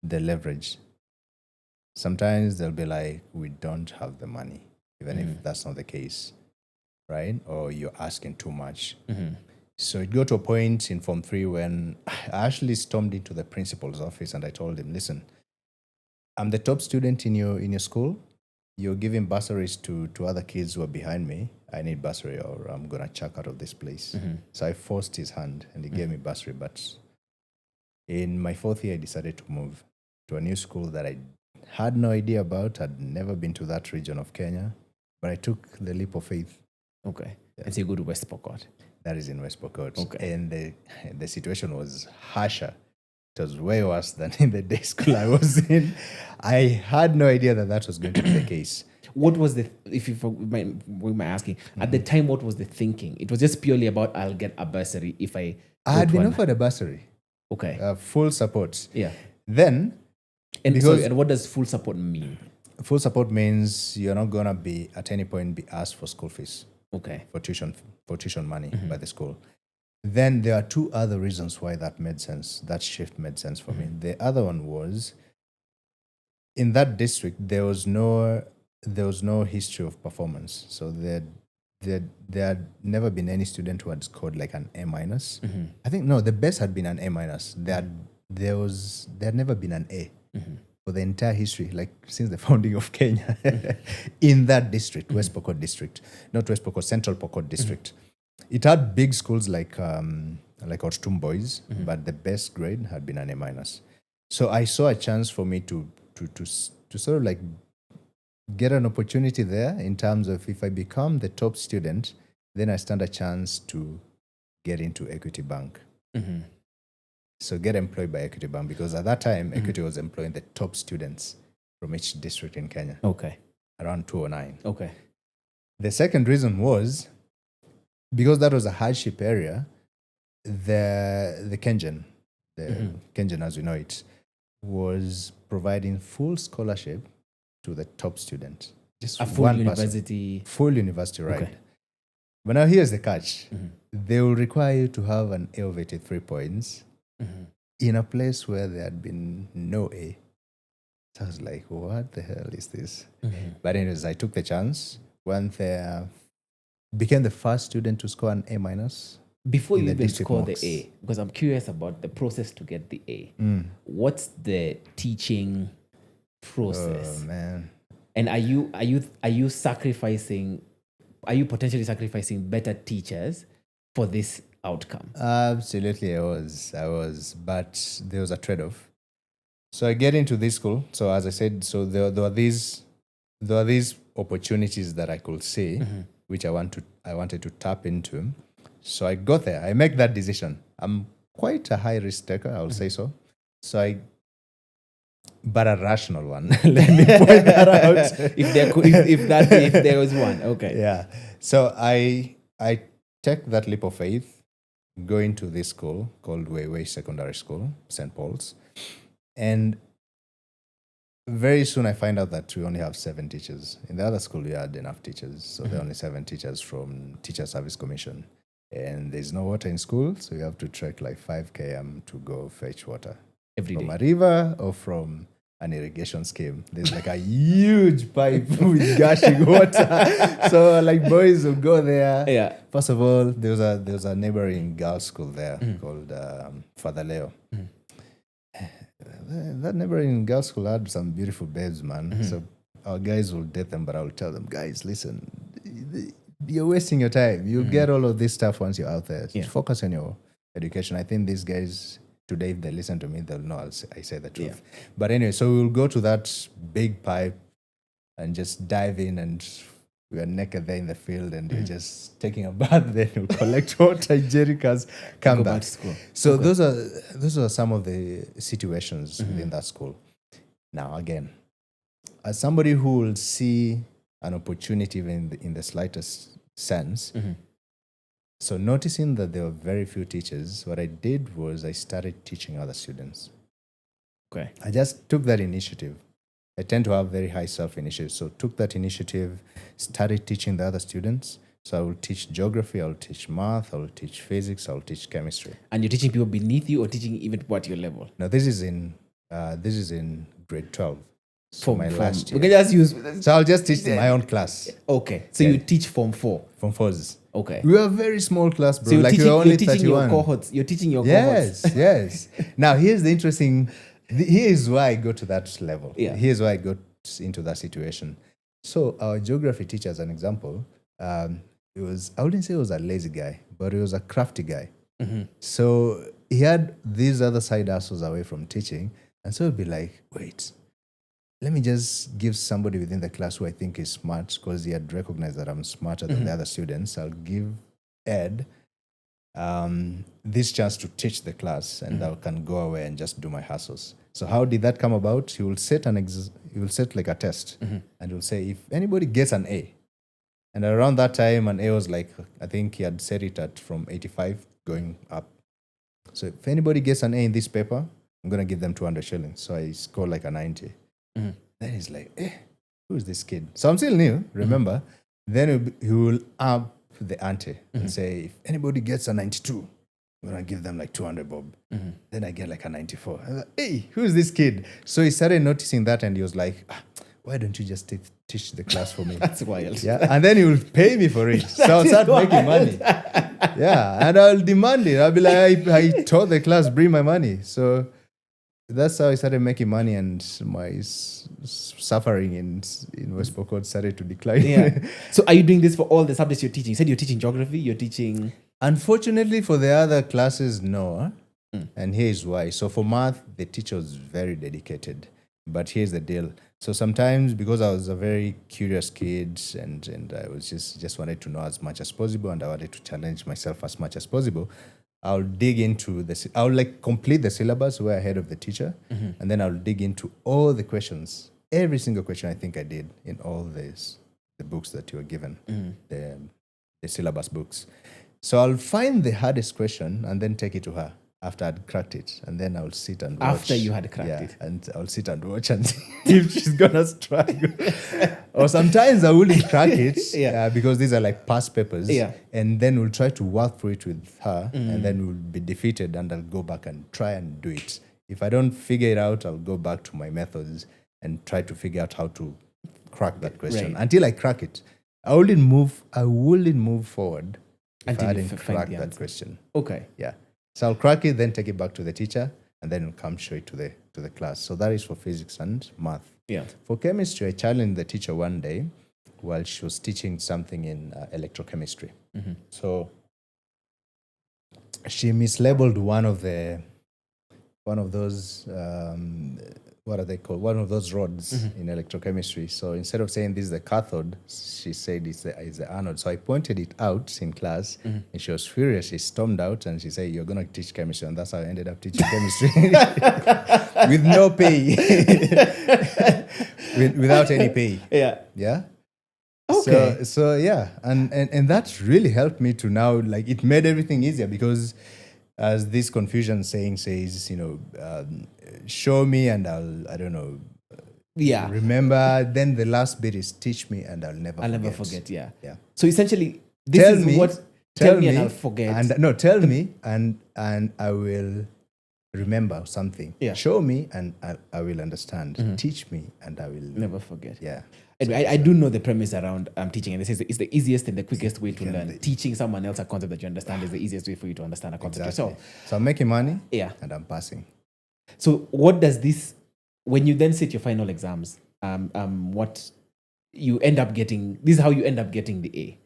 the leverage. Sometimes they'll be like, we don't have the money, even if that's not the case, right? Or you're asking too much. So it got to a point in Form 3 when I actually stormed into the principal's office and I told him, listen, I'm the top student in your school. You're giving bursaries to other kids who are behind me. I need bursary or I'm going to chuck out of this place. So I forced his hand and he gave me bursary. But in my 4th year, I decided to move to a new school that I had no idea about. I'd never been to that region of Kenya, but I took the leap of faith. Okay. And so you go to West Pokot. That is in West Pokot. Okay. And the situation was harsher. It was way worse than in the day school I was in. I had no idea that was going to be the case. What was we might asking at the time? What was the thinking? It was just purely about I'll get a bursary if I had been offered a bursary. Okay. Full support. Yeah. Then, and what does full support mean? Full support means you're not gonna be at any point be asked for school fees. Okay. For tuition money by the school. Then there are 2 other reasons why that made sense. That shift made sense for me. The other one was, in that district, there was no history of performance. So there had never been any student who had scored like an A minus. I think the best had been an A minus. There had never been an A for the entire history, like since the founding of Kenya, in that district, West Pokot district, not West Pokot, Central Pokot district. It had big schools like Ortum Boys, but the best grade had been an A minus. So I saw a chance for me to sort of like get an opportunity there in terms of if I become the top student, then I stand a chance to get into Equity Bank. So get employed by Equity Bank, because at that time, Equity was employing the top students from each district in Kenya, Okay. around 209. Okay. The second reason was because that was a hardship area, the Kenyan, Kenyan as we know it, was providing full scholarship to the top student. Just A full one university. person. Full university, right? Okay. But now here's the catch. They will require you to have an A of 83 points in a place where there had been no A. So I was like, what the hell is this? But anyways, I took the chance, went there, became the first student to score an A minus. Before in you the even district score mocks. the A, because I'm curious about the process to get the A. What's the teaching process? Oh man. And are you potentially sacrificing better teachers for this outcome? Absolutely, I was, but there was a trade-off. So I get into this school. So as I said, so there are these opportunities that I could see, which I wanted to tap into. So I got there. I make that decision. I'm quite a high risk taker, I would say so. But a rational one. Let me point that out. if there was one, okay. Yeah. So I take that leap of faith, go into this school called Weiwei Secondary School, St. Paul's. And very soon I find out that we only have 7 teachers. In the other school, we had enough teachers. So there are only 7 teachers from Teacher Service Commission. And there's no water in school, so you have to trek like 5 km to go fetch water. Every From day. a river or from an irrigation scheme. There's like a huge pipe with gushing water. So like boys will go there. Yeah. First of all, there was a neighboring girls' school there called Father Leo. That neighboring girls' school had some beautiful babes, man. So our guys will date them, but I will tell them, guys, listen, you're wasting your time. You'll get all of this stuff once you're out there. Yeah. Focus on your education. I think these guys today, if they listen to me, they'll know I say the truth. Yeah. But anyway, so we'll go to that big pipe and just dive in, and we are naked there in the field, and you're just taking a bath. Then you'll collect water, jerrycans, come Go back. back to school. So those are some of the situations within that school. Now again, as somebody who will see an opportunity even in the slightest sense, so noticing that there were very few teachers, what I did was I started teaching other students. Okay. I just took that initiative. I tend to have very high self-initiative. So took that initiative, started teaching the other students. So I will teach geography, I will teach math, I will teach physics, I will teach chemistry. And you're teaching people beneath you or teaching even people at your level? Now this is in grade 12. So my last We year. can just use... So I'll just teach my own class. Okay. So Yeah. you teach Form 4. From 4s. Okay. We were a very small class, bro. So you're like teaching, we were only you're teaching your 31. cohorts. You're teaching your cohorts. Yes, yes. Now here's the interesting. Here's why I go to that level. Yeah. Here's why I got into that situation. So our geography teacher, as an example, it was, I wouldn't say he was a lazy guy, but he was a crafty guy. So he had these other side hustles away from teaching, and so he'd be like, wait, let me just give somebody within the class who I think is smart, because he had recognized that I'm smarter than the other students. I'll give Ed this chance to teach the class, and I can go away and just do my hustles. So how did that come about? He will set like a test, and he'll say, if anybody gets an A, and around that time, an A was like, I think he had set it at from 85 going up. So if anybody gets an A in this paper, I'm going to give them 200 shillings. So I scored like a 90. Then he's like, who is this kid? So I'm still new, remember? Then he will up the ante and say, if anybody gets a 92, I'm going to give them like 200 bob. Then I get like a 94. I'm like, hey, who is this kid? So he started noticing that, and he was like, why don't you just teach the class for me? That's wild. Yeah, and then he will pay me for it. So I'll start making money. Yeah, and I'll demand it. I'll be like, I told the class, bring my money. So that's how I started making money, and my suffering in West Pokot started to decline. Yeah. So are you doing this for all the subjects you're teaching? You said you're teaching geography, you're teaching... Unfortunately for the other classes, no. And here's why. So for math, the teacher was very dedicated. But here's the deal. So sometimes, because I was a very curious kid and I was just wanted to know as much as possible, and I wanted to challenge myself as much as possible, I'll dig into I'll like complete the syllabus way ahead of the teacher, and then I'll dig into all the questions, every single question I think I did in all the books that you were given, the syllabus books. So I'll find the hardest question and then take it to her after I'd cracked it, and then I'll sit and watch. After you had cracked it? And I'll sit and watch and see if she's gonna struggle. Or sometimes I wouldn't crack it because these are like past papers. Yeah. And then we'll try to work through it with her, and then we'll be defeated, and I'll go back and try and do it. If I don't figure it out, I'll go back to my methods and try to figure out how to crack that question. Right. Until I crack it, I wouldn't move forward if Until I you didn't find crack the that answer. question. Okay. Yeah. So I'll crack it, then take it back to the teacher, and then we'll come show it to the class. So that is for physics and math. Yeah. For chemistry, I challenged the teacher one day while she was teaching something in electrochemistry. So she mislabeled one of those what are they called? One of those rods in electrochemistry. So instead of saying this is the cathode, she said it's the anode. So I pointed it out in class, and she was furious. She stormed out and she said, "You're going to teach chemistry," and that's how I ended up teaching chemistry with no pay, without any pay. Yeah. Yeah. Okay. So yeah, and that really helped me to now, like, it made everything easier because, as this confusion saying says, show me and I don't know, Yeah. remember. Then the last bit is teach me and I'll never forget. Yeah. Yeah. So essentially, this Tell is me- what. Tell me and I'll forget. And no, tell me and I will remember something. Yeah. Show me and I will understand. Teach me and I will never forget. Yeah. Anyway, I do know the premise around teaching, and this is it's the easiest and the quickest way to learn. Teaching someone else a concept that you understand is the easiest way for you to understand a concept Exactly. yourself. So I'm making money. Yeah. And I'm passing. So what does this, when you then sit your final exams, what you end up getting? This is how you end up getting the A.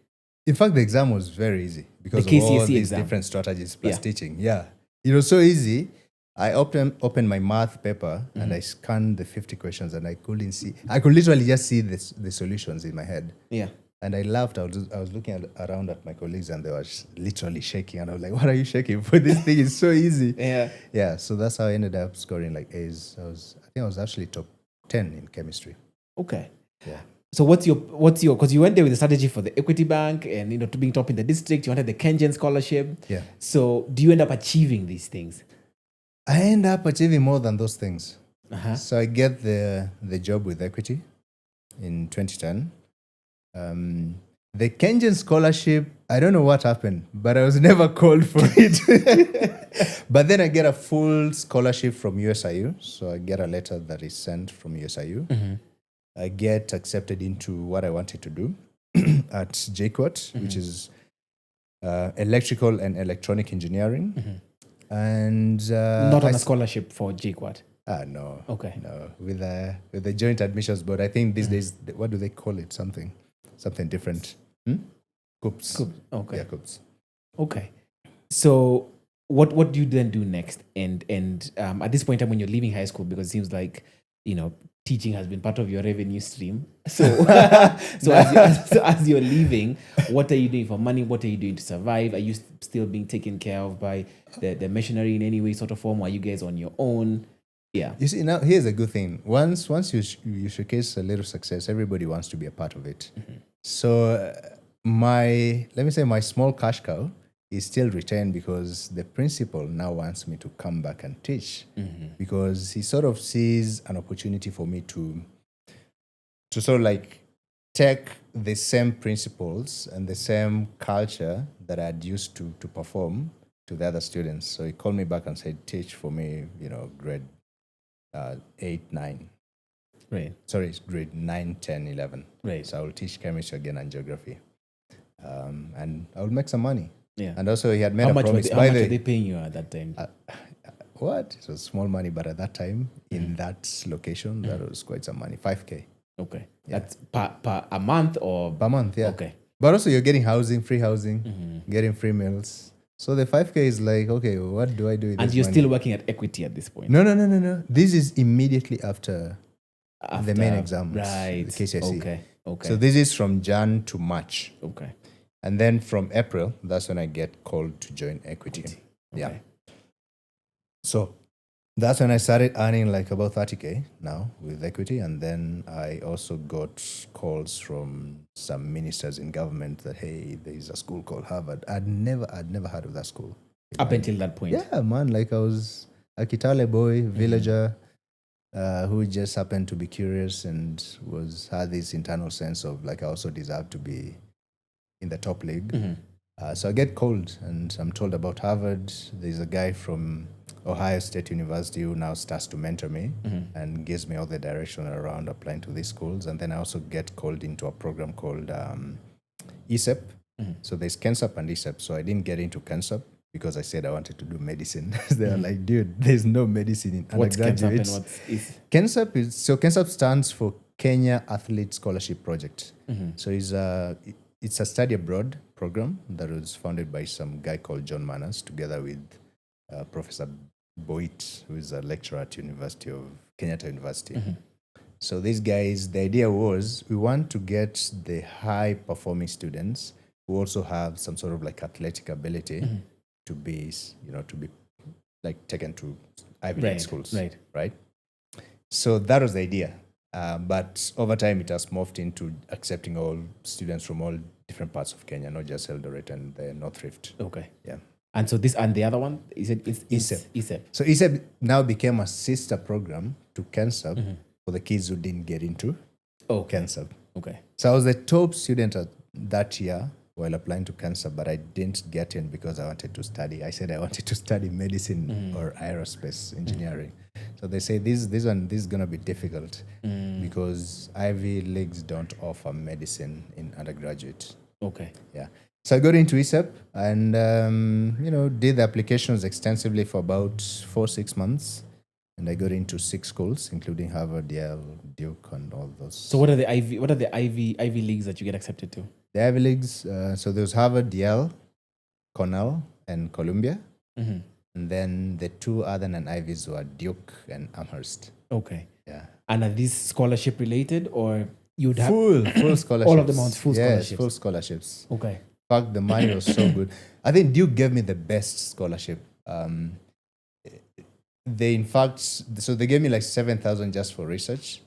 In fact, the exam was very easy because The of all KCSE these exam. different strategies plus Yeah. teaching. Yeah. It was so easy. I opened my math paper and I scanned the 50 questions and I couldn't see. I could literally just see the solutions in my head. Yeah. And I laughed. I was looking around at my colleagues and they were literally shaking. And I was like, what are you shaking for? This thing is so easy. Yeah. Yeah. So that's how I ended up scoring like A's. I think I was actually top 10 in chemistry. Okay. Yeah. So what's your because you went there with a strategy for the Equity Bank and to being top in the district, you wanted the Kenyan scholarship. Yeah. So do you end up achieving these things? I end up achieving more than those things. Uh-huh. So I get the job with Equity in 2010. The Kenyan scholarship, I don't know what happened, but I was never called for it. But then I get a full scholarship from USIU. So I get a letter that is sent from USIU. I get accepted into what I wanted to do at JQuat, which is electrical and electronic engineering. And Not on a scholarship for JQuat. no. Okay. No, with the joint admissions board. I think these days, what do they call it? Something different. COOPS. Okay. Yeah, COOPS. Okay. So what do you then do next? And at this point in time when you're leaving high school, because it seems like, teaching has been part of your revenue stream. So as you're leaving, what are you doing for money? What are you doing to survive? Are you still being taken care of by the missionary in any way, sort of form? Or are you guys on your own? Yeah. You see, now here's a good thing. Once you showcase a little success, everybody wants to be a part of it. So my small cash cow is still retained because the principal now wants me to come back and teach because he sort of sees an opportunity for me to sort of like take the same principles and the same culture that I'd used to perform to the other students. So he called me back and said, teach for me, grade 8, 9. Right. Sorry, grade 9, 10, 11. Right. So I will teach chemistry again and geography. And I will make some money. Yeah. And also he had made How a much promise. were they paying you at that time? What? It was small money, but at that time, in that location, that was quite some money. 5K. Okay. That's per a month or Per month, yeah. Okay. But also you're getting free housing, getting free meals. So the 5K is like, okay, what do I do with And this you're money? still working at equity at this point. No. This is immediately after the main After- exams, Right. the KCSE. Okay. So this is from Jan to March. okay. And then from April, that's when I get called to join equity. Yeah. Okay. So that's when I started earning like about 30K now with equity. And then I also got calls from some ministers in government that, hey, there's a school called Harvard. I'd never heard of that school. Up until that point. Yeah, man. Like I was a Kitale boy, villager, who just happened to be curious and had this internal sense of like I also deserve to be in the top league. So I get called and I'm told about Harvard. There's a guy from Ohio State University who now starts to mentor me and gives me all the direction around applying to these schools. And then I also get called into a program called ESEP. So there's KENSAP and ESEP. So I didn't get into KENSAP because I said I wanted to do medicine. They're like, dude, there's no medicine in What's KENSAP and undergraduates. what's is? KENSAP stands for Kenya Athlete Scholarship Project. So it's a study abroad program that was founded by some guy called John Manners together with Professor Boit, who is a lecturer at Kenyatta University. So these guys, the idea was we want to get the high performing students who also have some sort of like athletic ability to be like taken to Ivy League schools. Right. So that was the idea. But over time, it has morphed into accepting all students from all different parts of Kenya, not just Eldoret and the North Rift. Okay. Yeah. And so this and the other one is it ESEP. ESEP. So ESEP now became a sister program to KENSAP for the kids who didn't get into KENSAP. Okay. So I was the top student that year while applying to KENSAP, but I didn't get in because I wanted to study. I said I wanted to study medicine or aerospace engineering. So they say this is going to be difficult because Ivy Leagues don't offer medicine in undergraduate. Okay. Yeah. So I got into ESEP and, did the applications extensively for about 4-6 months. And I got into 6 schools, including Harvard, Yale, Duke, and all those. So what are the Ivy leagues that you get accepted to? The Ivy Leagues, so there was Harvard, Yale, Cornell, and Columbia. And then the 2 other non-Ivies were Duke and Amherst. Okay. Yeah. And are these scholarship related or you'd have Full scholarships. all of them on full Yes, scholarships? full scholarships. Okay. In fact, the money was so good. I think Duke gave me the best scholarship. They gave me like 7,000 just for research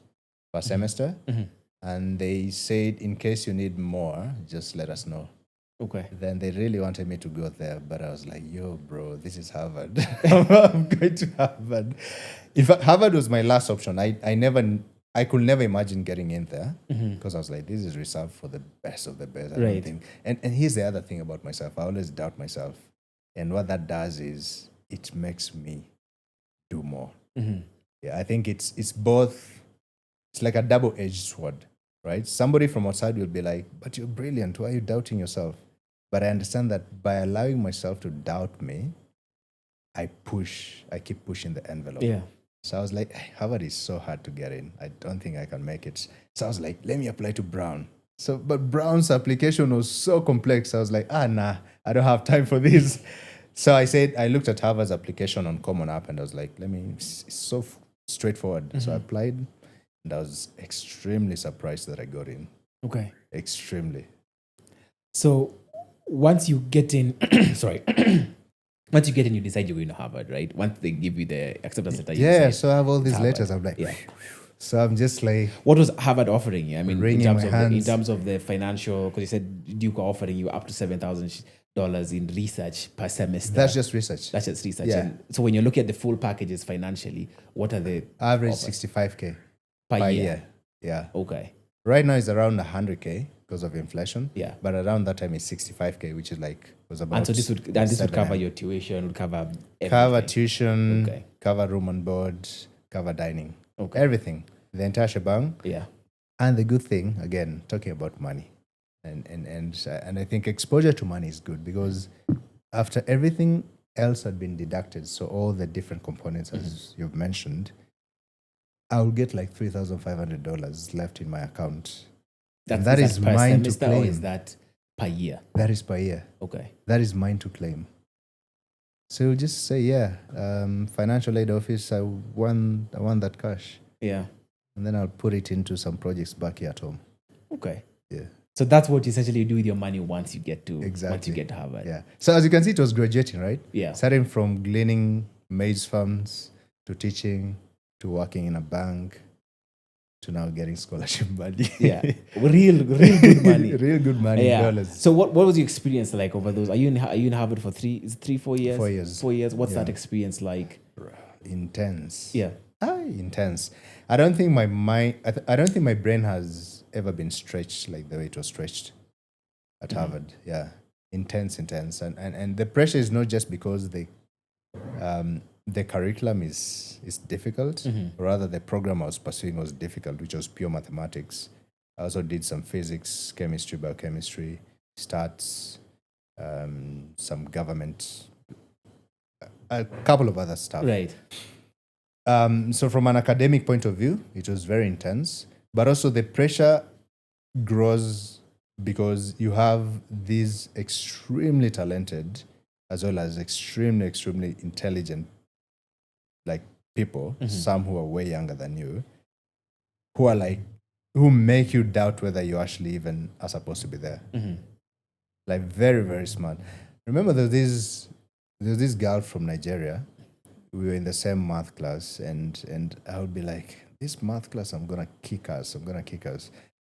per semester. And they said, in case you need more, just let us know. Okay. Then they really wanted me to go there, but I was like, yo, bro, this is Harvard. I'm going to Harvard. In fact, Harvard was my last option. I could never imagine getting in there because I was like, this is reserved for the best of the best. I don't think. And here's the other thing about myself. I always doubt myself. And what that does is it makes me do more. Yeah, I think it's both. It's like a double-edged sword, right? Somebody from outside will be like, but you're brilliant. Why are you doubting yourself? But I understand that by allowing myself to doubt me, I keep pushing the envelope. Yeah. So I was like, Harvard is so hard to get in. I don't think I can make it. So I was like, let me apply to Brown. But Brown's application was so complex. I was like, nah, I don't have time for this. So I looked at Harvard's application on Common App and I was like, it's so straightforward. So I applied and I was extremely surprised that I got in. Okay. Extremely. So once you get in, once you get in, you decide you're going to Harvard, right? Once they give you the acceptance letter, you decide So I have all these Harvard. letters. I'm like, so I'm just like, what was Harvard offering you? I mean, in wringing terms my of in hands. terms of the financial, because you said Duke are offering you up to $7,000 in research per semester. that's just research. That's just research. Yeah. And so when you look at the full packages financially, what are the Average offers? 65K per year? Yeah. Okay. Right now it's around 100K because of inflation. Yeah. But around that time it's 65K, which is was about. And so this would 7M. cover your tuition, would cover everything. Cover tuition, Okay. cover room and board, cover dining, Okay. everything, the entire shebang. Yeah. And the good thing, again, talking about money, and I think exposure to money is good because after everything else had been deducted, so all the different components as you've mentioned, I'll get like $3,500 left in my account. That is per mine to semester or claim. is that per year? That is per year. Okay. That is mine to claim. So you'll just say, yeah, financial aid office, I want that cash. Yeah. And then I'll put it into some projects back here at home. Okay. Yeah. So that's what essentially you do with your money once you get to Exactly. Harvard. Yeah. So as you can see, it was graduating, right? Yeah. Starting from gleaning maize farms to teaching to working in a bank to now getting scholarship money. Yeah. Real good money. Real good money in dollars. So what was your experience like over those? Are you in Harvard for 4 years? 4 years. 4 years. What's Yeah. that experience like? Intense. Yeah. Intense. I don't think my mind. I don't think my brain has ever been stretched like the way it was stretched at Harvard. Yeah, intense, and the pressure is not just because the curriculum is difficult. Rather, the program I was pursuing was difficult, which was pure mathematics. I also did some physics, chemistry, biochemistry, stats, some government, a couple of other stuff. Right. So from an academic point of view, it was very intense, but also the pressure grows because you have these extremely talented as well as extremely intelligent like people, some who are way younger than you, who make you doubt whether you actually even are supposed to be there. Like very, very smart. Remember there was this girl from Nigeria. We were in the same math class, and I would be like, this math class, I'm gonna kick us. And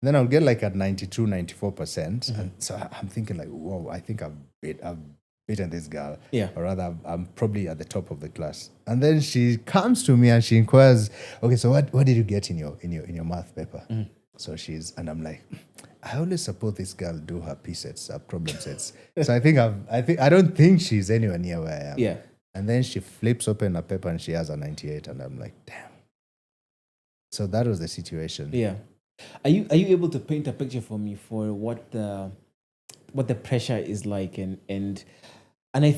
then I'll get like at 92, 94%. And so I'm thinking like, whoa, I think I've beaten this girl. Yeah. Or rather, I'm probably at the top of the class. And then she comes to me and she inquires, okay, so what did you get in your math paper? So and I'm like, I always support this girl do her P sets, her problem sets. So I don't think she's anywhere near where I am. Yeah. And then she flips open a paper and she has a 98, and I'm like, damn. So that was the situation. Yeah. Are you able to paint a picture for me for what the pressure is like and I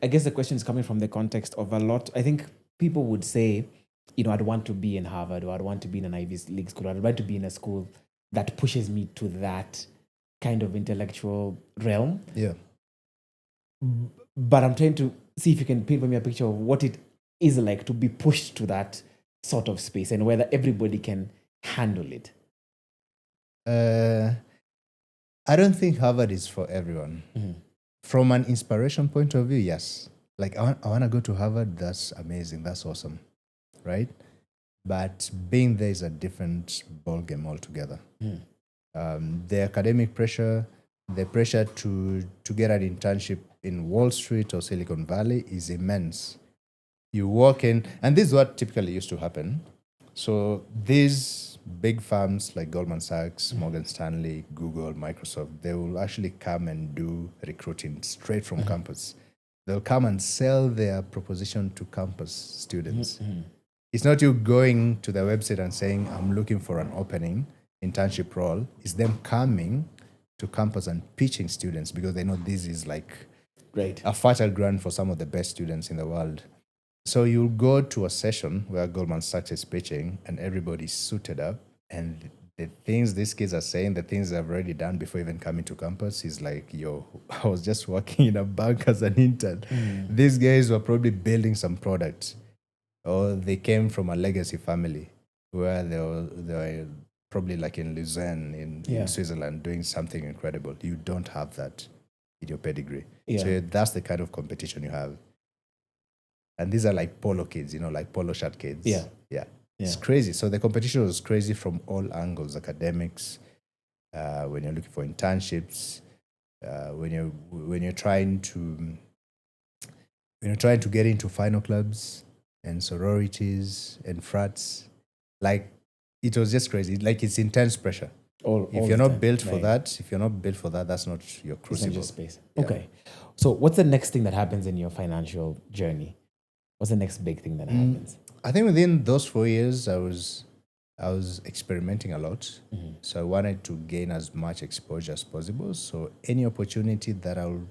guess the question is coming from the context of a lot. I think people would say, I'd want to be in Harvard, or I'd want to be in an Ivy League school, or I'd want to be in a school that pushes me to that kind of intellectual realm. Yeah. But I'm trying to see if you can paint for me a picture of what it is like to be pushed to that sort of space and whether everybody can handle it. I don't think Harvard is for everyone. From an inspiration point of view, yes. Like, I want to go to Harvard. That's amazing. That's awesome. Right? But being there is a different ballgame altogether. The academic pressure, the pressure to get an internship in Wall Street or Silicon Valley is immense. You walk in, and this is what typically used to happen. So these big firms like Goldman Sachs, Morgan Stanley, Google, Microsoft, they will actually come and do recruiting straight from campus. They'll come and sell their proposition to campus students. It's not you going to their website and saying, I'm looking for an opening internship role. It's them coming to campus and pitching students because they know this is like a fertile ground for some of the best students in the world. So you'll go to a session where Goldman Sachs is pitching and everybody's suited up, and the things these kids are saying, the things they've already done before even coming to campus is like, yo, I was just working in a bank as an intern. These guys were probably building some product, or they came from a legacy family where they were probably like in Lausanne in Switzerland doing something incredible. You don't have that in your pedigree. So that's the kind of competition you have. And these are like polo kids, like polo shirt kids. Yeah. It's crazy. So the competition was crazy from all angles: academics, when you're looking for internships, when you're trying to get into final clubs and sororities and frats. Like, it was just crazy. Like, it's intense pressure. If you're not built for that, that's not your crucible. Space. Yeah. Okay. So what's the next thing that happens in your financial journey? What's the next big thing that happens? I think within those 4 years, I was experimenting a lot. So I wanted to gain as much exposure as possible. So any opportunity that I'll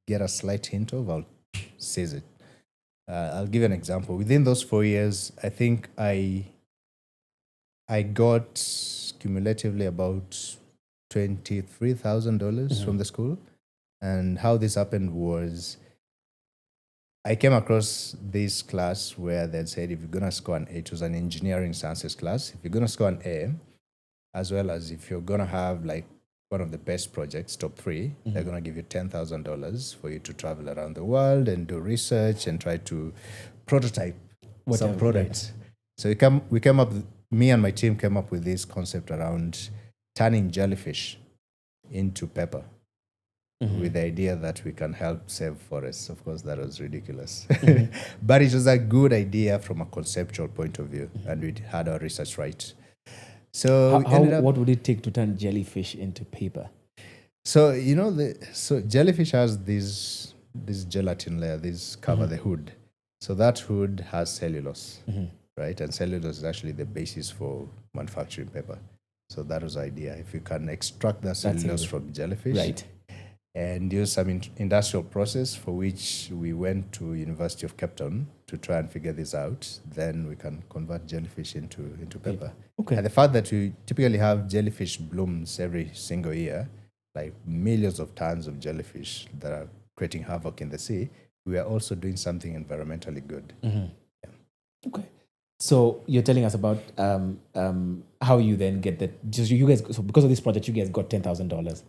get a slight hint of, I'll seize it. I'll give you an example. Within those 4 years, I think I got cumulatively about $23,000 from the school. And how this happened was I came across this class where they said if you're going to score an A, it was an engineering sciences class. If you're going to score an A, as well as if you're going to have like one of the best projects, top 3, they're going to give you $10,000 for you to travel around the world and do research and try to prototype some products. So we came up, me and my team came up with this concept around turning jellyfish into paper. With the idea that we can help save forests. Of course, that was ridiculous. But it was a good idea from a conceptual point of view, and we had our research right. So what would it take to turn jellyfish into paper? So so jellyfish has this gelatin layer, this cover, the hood. So that hood has cellulose, right? And cellulose is actually the basis for manufacturing paper. So that was the idea. If you can extract that cellulose from jellyfish, right, and use some industrial process for which we went to University of Cape Town to try and figure this out, then we can convert jellyfish into paper. Okay. And the fact that we typically have jellyfish blooms every single year, like millions of tons of jellyfish that are creating havoc in the sea, we are also doing something environmentally good. Okay. So you're telling us about how you then get that. Just you guys. So because of this project, you guys got $10,000.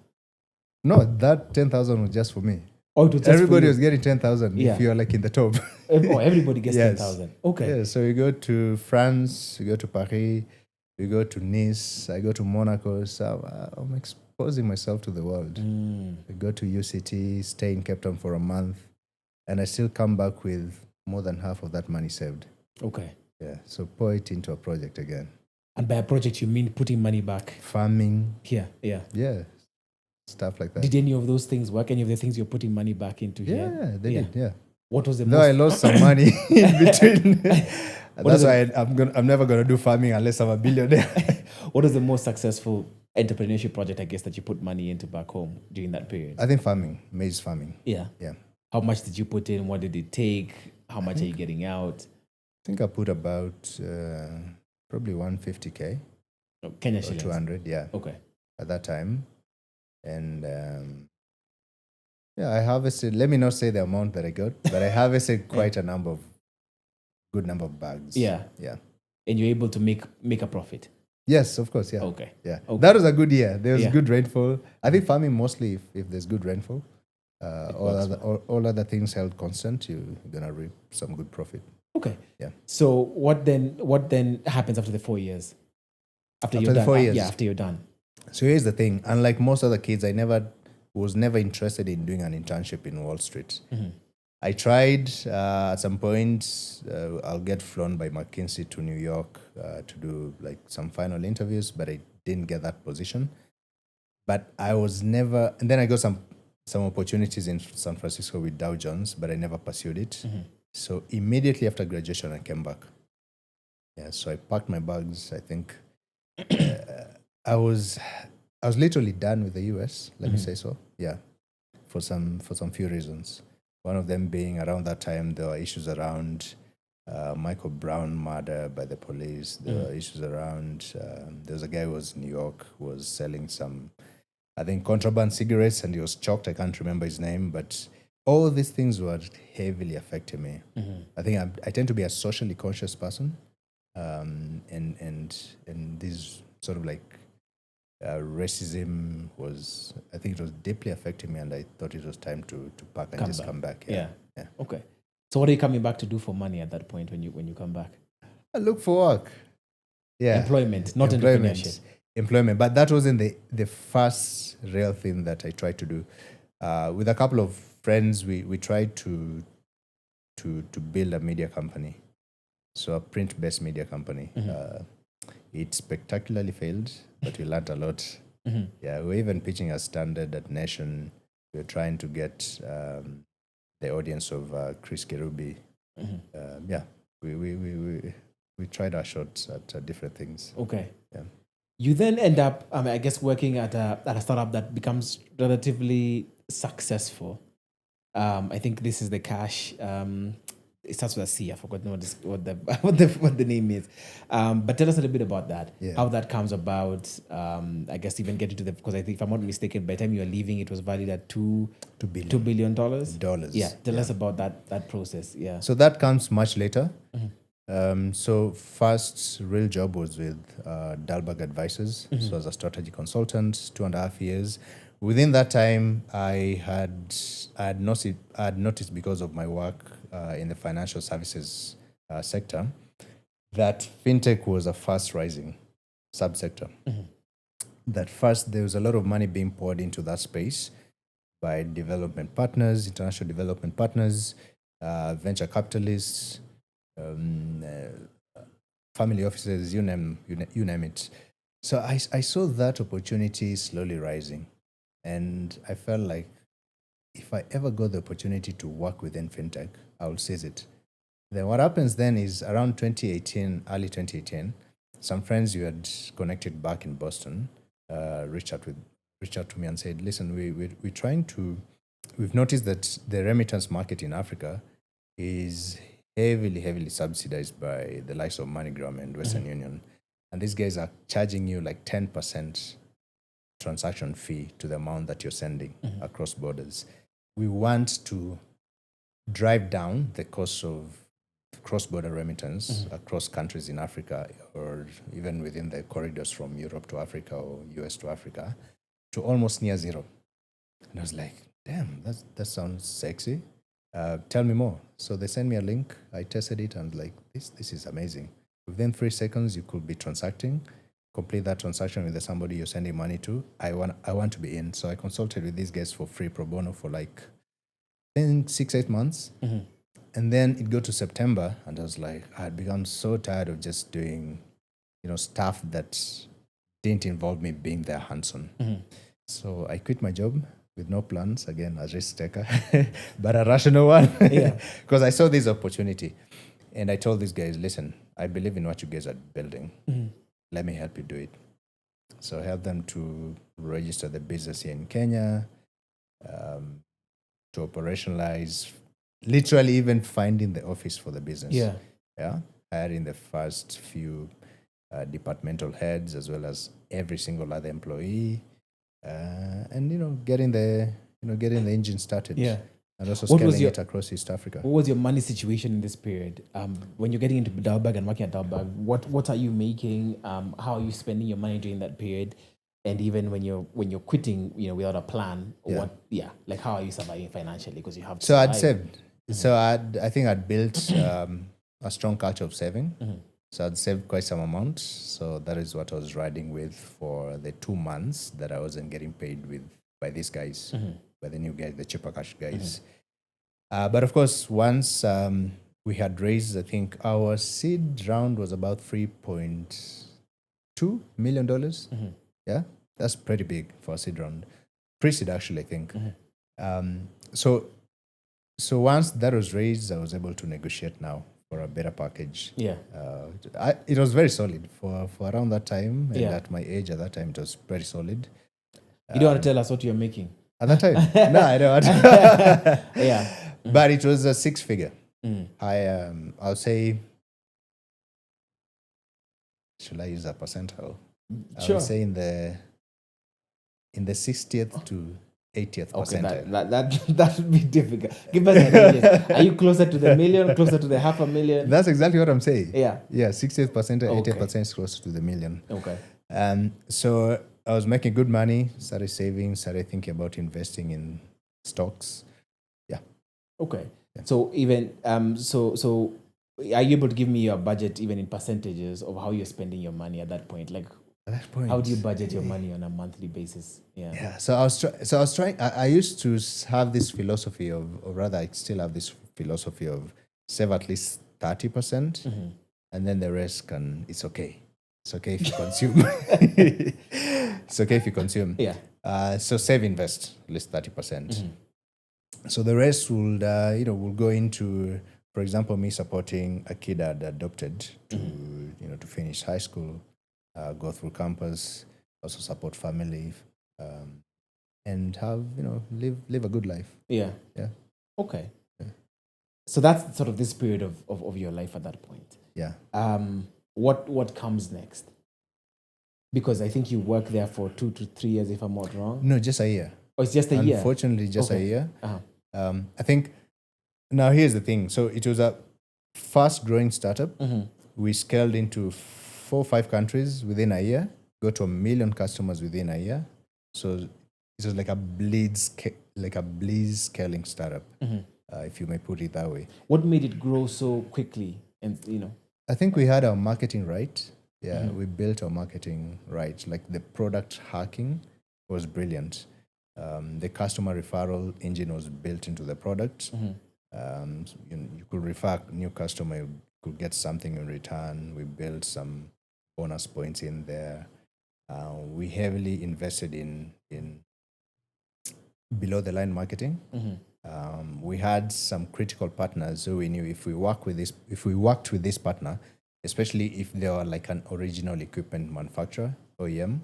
No, that 10,000 was just for me. Oh, it was just everybody for you. was getting 10,000 if you're like in the top. Oh, everybody gets Yes. 10,000. Okay. Yeah, so you go to France, you go to Paris, you go to Nice, I go to Monaco. So I'm exposing myself to the world. I go to UCT, stay in Cape Town for a month, and I still come back with more than half of that money saved. Okay. Yeah, so pour it into a project again. And by a project, you mean putting money back Farming. here? Yeah. Yeah, stuff like that. Did any of those things work? Any of the things you're putting money back into here? Yeah, they did, yeah. What was the Though most... I lost some money in between. That's why I'm never going to do farming unless I'm a billionaire. What is the most successful entrepreneurship project, I guess, that you put money into back home during that period? I think farming, maize farming. Yeah. Yeah. How much did you put in? What did it take? How much are you getting out? I think I put about probably 150K. Kenya or shillings? 200, yeah. Okay. At that time. And I harvested, let me not say the amount that I got, but I harvested quite a good number of bags. Yeah. Yeah. And you're able to make a profit? Yes, of course, yeah. Okay. Yeah. Okay. That was a good year. There was Yeah. good rainfall. I think farming mostly, if there's good rainfall, all other things held constant, you're going to reap some good profit. Okay. Yeah. So what then happens after the 4 years? After you're the done? 4 years. Yeah, after you're done. So here's the thing. Unlike most other kids, I was never interested in doing an internship in Wall Street. I tried at some point. I'll get flown by McKinsey to New York to do like some final interviews, but I didn't get that position. But I was never, and then I got some opportunities in San Francisco with Dow Jones, but I never pursued it. So immediately after graduation, I came back. Yeah, so I packed my bags. I think I was literally done with the US. Let me say so. Yeah, for some few reasons. One of them being around that time there were issues around Michael Brown murder by the police. There were issues around. There was a guy who was in New York who was selling some, I think, contraband cigarettes, and he was choked. I can't remember his name, but all these things were heavily affecting me. I think I tend to be a socially conscious person, and this sort of like racism was, I think it was deeply affecting me, and I thought it was time to pack and come back. Yeah. Okay. So what are you coming back to do for money at that point when you come back? I look for work. Yeah. Employment, not entrepreneurship. Employment. But that wasn't the first real thing that I tried to do. With a couple of friends, we tried to build a media company. So a print-based media company. It spectacularly failed, but we learned a lot. Yeah, we're even pitching a standard at Nation. We're trying to get the audience of Chris Kerubi. We tried our shots at different things. Okay. Yeah. You then end up, I guess, working at a startup that becomes relatively successful. I think this is the cash. it starts with a C. I forgot what the name is. But tell us a little bit about that. Yeah. How that comes about. I guess even get into because I think if I'm not mistaken, by the time you were leaving, it was valued at $2 billion. Dollars. Yeah. Tell us about that process. Yeah. So that comes much later. So first real job was with Dalberg Advisors. So as a strategy consultant, 2.5 years. Within that time, I had noticed because of my work in the financial services sector that fintech was a fast rising subsector. That first there was a lot of money being poured into that space by development partners, international development partners, venture capitalists, family offices, you name it. So I saw that opportunity slowly rising, and I felt like if I ever got the opportunity to work within fintech, I will seize it. Then what happens then is around 2018, early 2018, some friends you had connected back in Boston reached out to me and said, "Listen, we've noticed that the remittance market in Africa is heavily subsidized by the likes of MoneyGram and Western Union, and these guys are charging you like 10% transaction fee to the amount that you're sending across borders. We want to drive down the cost of cross-border remittance across countries in Africa, or even within the corridors from Europe to Africa or US to Africa, to almost near zero." And I was like, damn, that sounds sexy. Tell me more. So they sent me a link. I tested it and like, this is amazing. Within 3 seconds, you could be transacting, complete that transaction with somebody you're sending money to. I want to be in. So I consulted with these guys for free pro bono for like, I think 6-8 months. And then it got to September, and I was like, I had become so tired of just doing, stuff that didn't involve me being there hands-on. So I quit my job with no plans, again, as risk taker, but a rational one. Because I saw this opportunity. And I told these guys, listen, I believe in what you guys are building. Let me help you do it. So I helped them to register the business here in Kenya, to operationalize, literally even finding the office for the business. Hiring the first few departmental heads as well as every single other employee, and getting the engine started. And also scaling it across East Africa. What was your money situation in this period? When you're getting into Dalberg and working at Dalberg, what are you making? How are you spending your money during that period? And even when you're quitting, without a plan, like how are you surviving financially? Because you have to. So I'd saved. So I think I'd built a strong culture of saving. So I'd saved quite some amount. So that is what I was riding with for the 2 months that I wasn't getting paid by these guys, by the new guys, the cheaper cash guys. But of course, once we had raised, I think our seed round was about $3.2 million. Yeah, that's pretty big for a seed round. Pre-seed, actually, I think. So once that was raised, I was able to negotiate now for a better package. It was very solid for around that time, and at my age at that time, it was pretty solid. You don't want to tell us what you're making at that time? No, I don't. But it was a 6-figure. I'll say, should I use a percentile? I would say in the 60th to 80th percentile. That would be difficult. Give us an idea. Are you closer to the million, closer to the $500,000? That's exactly what I'm saying. Yeah, 60th percentile, 80th is closer to the million. Okay. So I was making good money, started saving, started thinking about investing in stocks. Okay. So even so are you able to give me your budget even in percentages of how you're spending your money at that point? Like at that point, how do you budget your money on a monthly basis? So I was trying. I used to have this philosophy of, or rather, I still have this philosophy of save at least 30%, and then the rest it's okay. It's okay if you consume. It's okay if you consume. So save, invest at least 30%. So the rest will go into, for example, me supporting a kid I'd adopted to finish high school, go through campus, also support family, and have live a good life. Okay. So that's sort of this period of your life at that point. Yeah. What comes next? Because I think you work there for 2 to 3 years, if I'm not wrong. No, just a year. Oh, it's just a year. Unfortunately, just a Okay. year. Uh-huh. I think now here's the thing. So it was a fast growing startup. Mm-hmm. We scaled into 4 or 5 countries within a year, got to 1 million customers within a year. So it was like a bliss scaling startup, if you may put it that way. What made it grow so quickly? And I think we had our marketing right. Yeah, we built our marketing right. Like the product hacking was brilliant. The customer referral engine was built into the product. You could refer a new customer, you could get something in return. We built some bonus points in there. We heavily invested in below the line marketing. We had some critical partners who we knew if we worked with this partner, especially if they were like an original equipment manufacturer, OEM,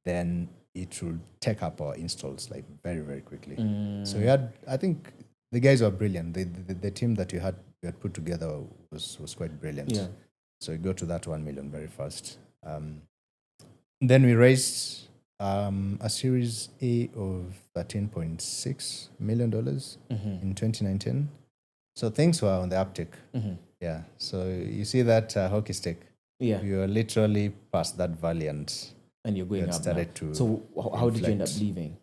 then it will take up our installs like very, very quickly. So I think the guys were brilliant. The team that we had put together was quite brilliant. Yeah. So we got to that 1 million very fast. Then we raised a Series A of $13.6 million in 2019. So things were on the uptick. Yeah. So you see that hockey stick. Yeah. You are literally past that valley and you're going up started now. to So how did you end up inflect. leaving?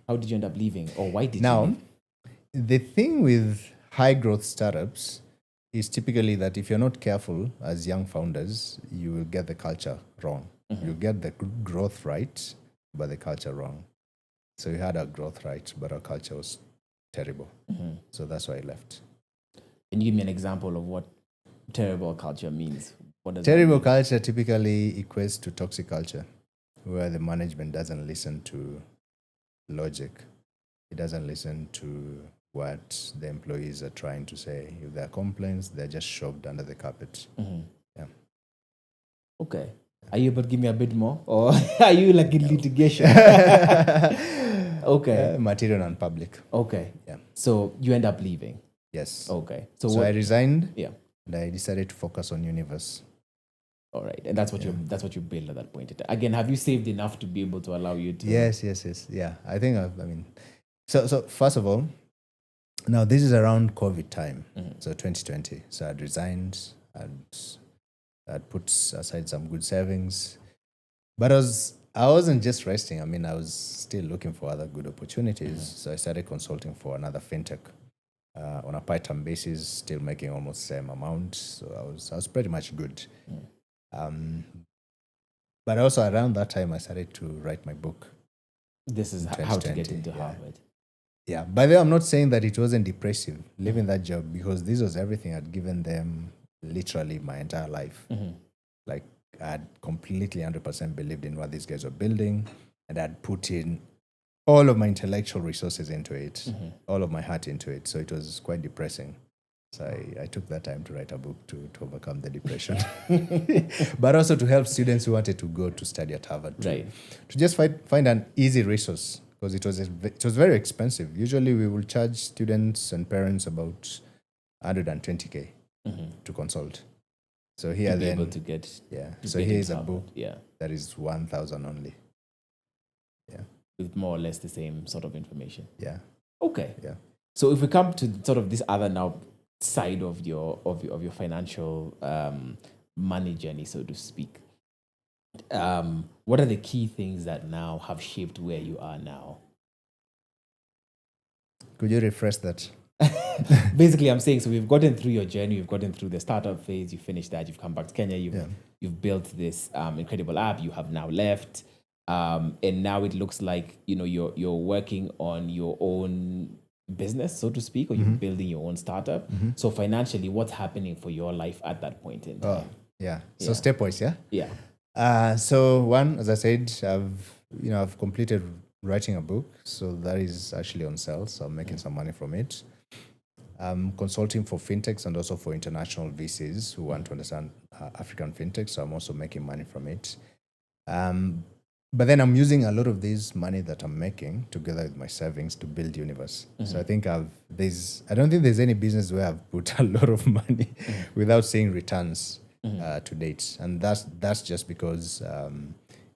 How did you end up leaving? Or why did Now, you leave? the thing with high growth startups is typically that if you're not careful as young founders, you will get the culture wrong. You get the growth right, but the culture wrong. So we had our growth right, but our culture was terrible. So that's why I left. Can you give me an example of what terrible culture means? What does Terrible culture typically equates to toxic culture, where the management doesn't listen to logic. It doesn't listen to what the employees are trying to say. If there are complaints, they're just shoved under the carpet. Yeah. Okay. Are you able to give me a bit more? Or are you like in litigation? Okay. Material and public. Okay. Yeah. So you end up leaving. Yes. Okay. So what, I resigned. Yeah. And I decided to focus on Univus. All right. And that's what you built at that point. Again, have you saved enough to be able to allow you to? Yes. Yeah. I think so first of all, now this is around COVID time. So 2020. So I'd resigned and I'd put aside some good savings. But I wasn't just resting. I was still looking for other good opportunities. So I started consulting for another fintech on a part-time basis, still making almost the same amount. So I was pretty much good. But also around that time, I started to write my book. This is how to get into Harvard. Yeah. By the way, I'm not saying that it wasn't depressive leaving that job, because this was everything I'd given them literally my entire life. Like I had completely 100% believed in what these guys were building, and I'd put in all of my intellectual resources into it, all of my heart into it. So it was quite depressing. So I took that time to write a book to overcome the depression, but also to help students who wanted to go to study at Harvard. To just find an easy resource, because it was very expensive. Usually we will charge students and parents about $120K to consult. So here to be then able to get So here is a book that is 1,000 only. Yeah. With more or less the same sort of information. Yeah. Okay. Yeah. So if we come to sort of this other now side of your financial money journey, so to speak, what are the key things that now have shaped where you are now? Could you refresh that? Basically, I'm saying, so we've gotten through your journey, you've gotten through the startup phase, you finished that, you've come back to Kenya, you've built this incredible app, you have now left, and now it looks like you're working on your own business, so to speak, or you're building your own startup. So financially, what's happening for your life at that point in time? So stepwise, Yeah. So one, as I said, I've completed writing a book, so that is actually on sale. So I'm making some money from it. I'm consulting for fintechs and also for international VCs who want to understand African fintechs. So I'm also making money from it. but then I'm using a lot of this money that I'm making together with my savings to build Univus. So I think I don't think there's any business where I've put a lot of money without seeing returns to date, and that's just because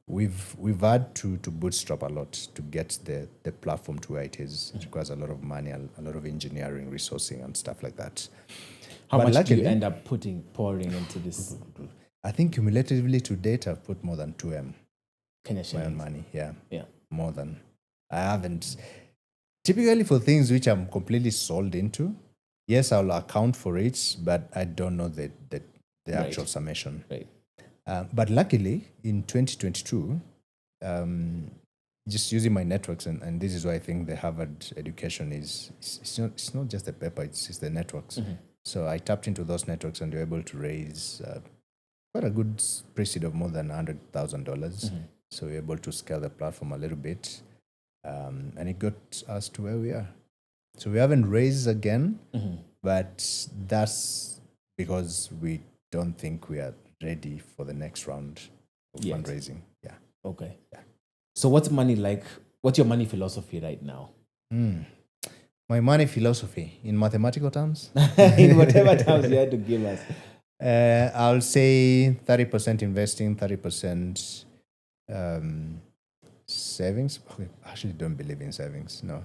we've had to bootstrap a lot to get the platform to where it is. It requires a lot of money, a lot of engineering, resourcing, and stuff like that. How But much do you luckily, end up pouring into this? I think cumulatively to date, I've put more than 2M. Kenya My own shillings? money, yeah. Yeah. More than. I haven't. Typically for things which I'm completely sold into, yes, I'll account for it, but I don't know the actual summation. Right. But luckily, in 2022, just using my networks, and this is why I think the Harvard education it's not just the paper, it's the networks. So I tapped into those networks and we were able to raise quite a good proceed of more than $100,000. So we were able to scale the platform a little bit, and it got us to where we are. So we haven't raised again, but that's because we don't think we are ready for the next round of fundraising. Yeah. Okay. So what's money like? What's your money philosophy right now? My money philosophy in mathematical terms? In whatever terms you had to give us. I'll say 30% investing, 30% savings. Okay, I actually don't believe in savings. No.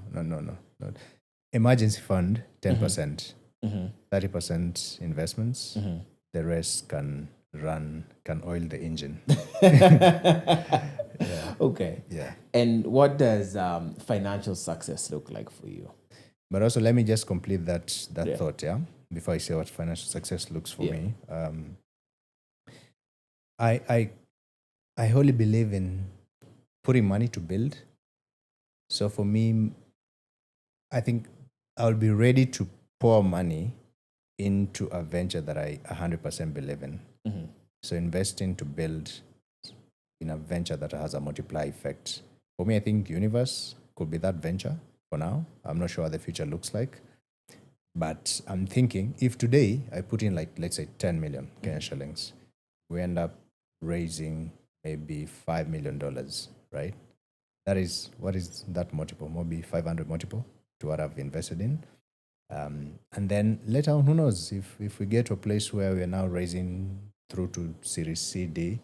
Emergency fund, 10%. 30% investments. The rest can oil the engine. Okay. Yeah. And what does financial success look like for you? But also, let me just complete that thought, before I say what financial success looks for me. I wholly believe in putting money to build. So for me, I think I'll be ready to pour money into a venture that I 100% believe in. So investing to build in a venture that has a multiply effect. For me, I think Univus could be that venture for now. I'm not sure what the future looks like. But I'm thinking if today I put in let's say 10 million Kenyan shillings, we end up raising maybe $5 million, right? What is that multiple? Maybe 500 multiple to what I've invested in. And then later on, who knows, if we get to a place where we are now raising through to Series C, D,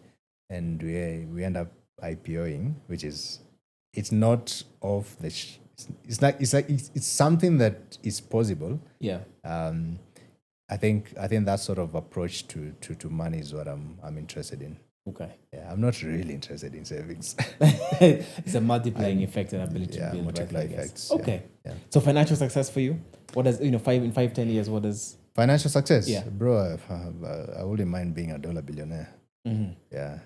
and we end up IPOing, which is, it's not off the, it's something that is possible. Yeah. I think that sort of approach to money is what I'm interested in. Okay. Yeah, I'm not really interested in savings. It's a multiplying effect and ability to build. Multiply right, effects. Okay. Yeah. So financial success for you? What does, 10 years, what does... Financial success? Yeah. Bro, I wouldn't mind being a $1 billionaire. Yeah.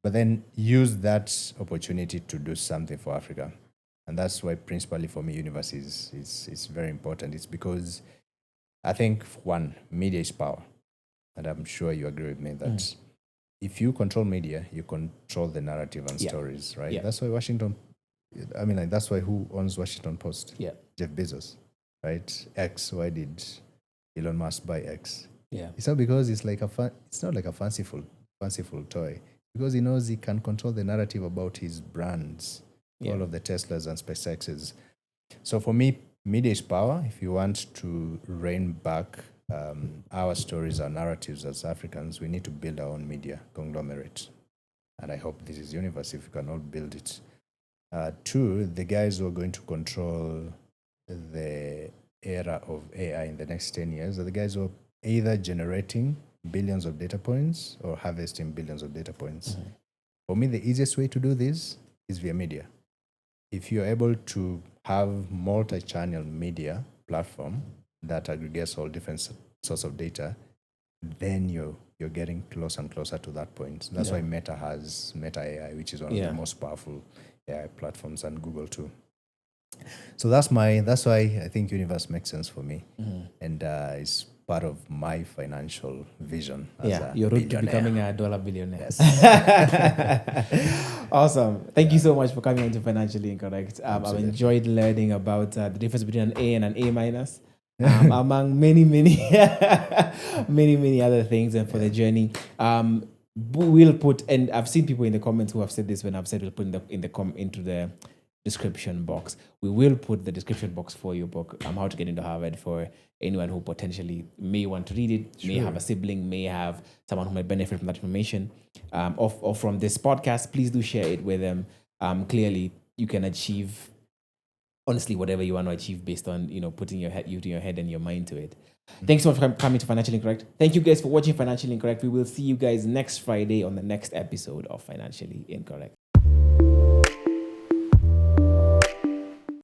But then use that opportunity to do something for Africa. And that's why principally for me, Univus is very important. It's because I think, one, media is power. And I'm sure you agree with me that if you control media, you control the narrative and stories, right? Yeah. That's why that's why who owns Washington Post? Yeah. Jeff Bezos, right? X, why did Elon Musk buy X? Yeah. It's not because it's not like a fanciful toy. Because he knows he can control the narrative about his brands, all of the Teslas and SpaceXs. So for me, media is power. If you want to rein back our stories, our narratives as Africans, we need to build our own media conglomerate. And I hope this is Univus if we can all build it. Two, the guys who are going to control the era of AI in the next 10 years are the guys who are either generating billions of data points or harvesting billions of data points. For me, the easiest way to do this is via media. If you're able to have multi-channel media platform that aggregates all different sorts of data, then you're getting closer and closer to that point. That's why Meta has Meta AI, which is one of the most powerful AI platforms, and Google too. So that's why I think Univus makes sense for me, and it's part of my financial vision. As your route to billionaire. becoming a $1 billionaire. Yes. Awesome. Thank you so much for coming into Financially Incorrect. I've enjoyed learning about the difference between an A and an A minus. Among many other things, and for the journey. we will put, and I've seen people in the comments who have said this when I've said we'll put into the description box. We will put the description box for your book, How to Get into Harvard, for anyone who potentially may want to read it, may have a sibling, may have someone who might benefit from that information, or from this podcast. Please do share it with them. Clearly, you can achieve, honestly, whatever you want to achieve based on putting your head and your mind to it. Thanks so much for coming to Financially Incorrect. Thank you guys for watching Financially Incorrect. We will see you guys next Friday on the next episode of Financially Incorrect.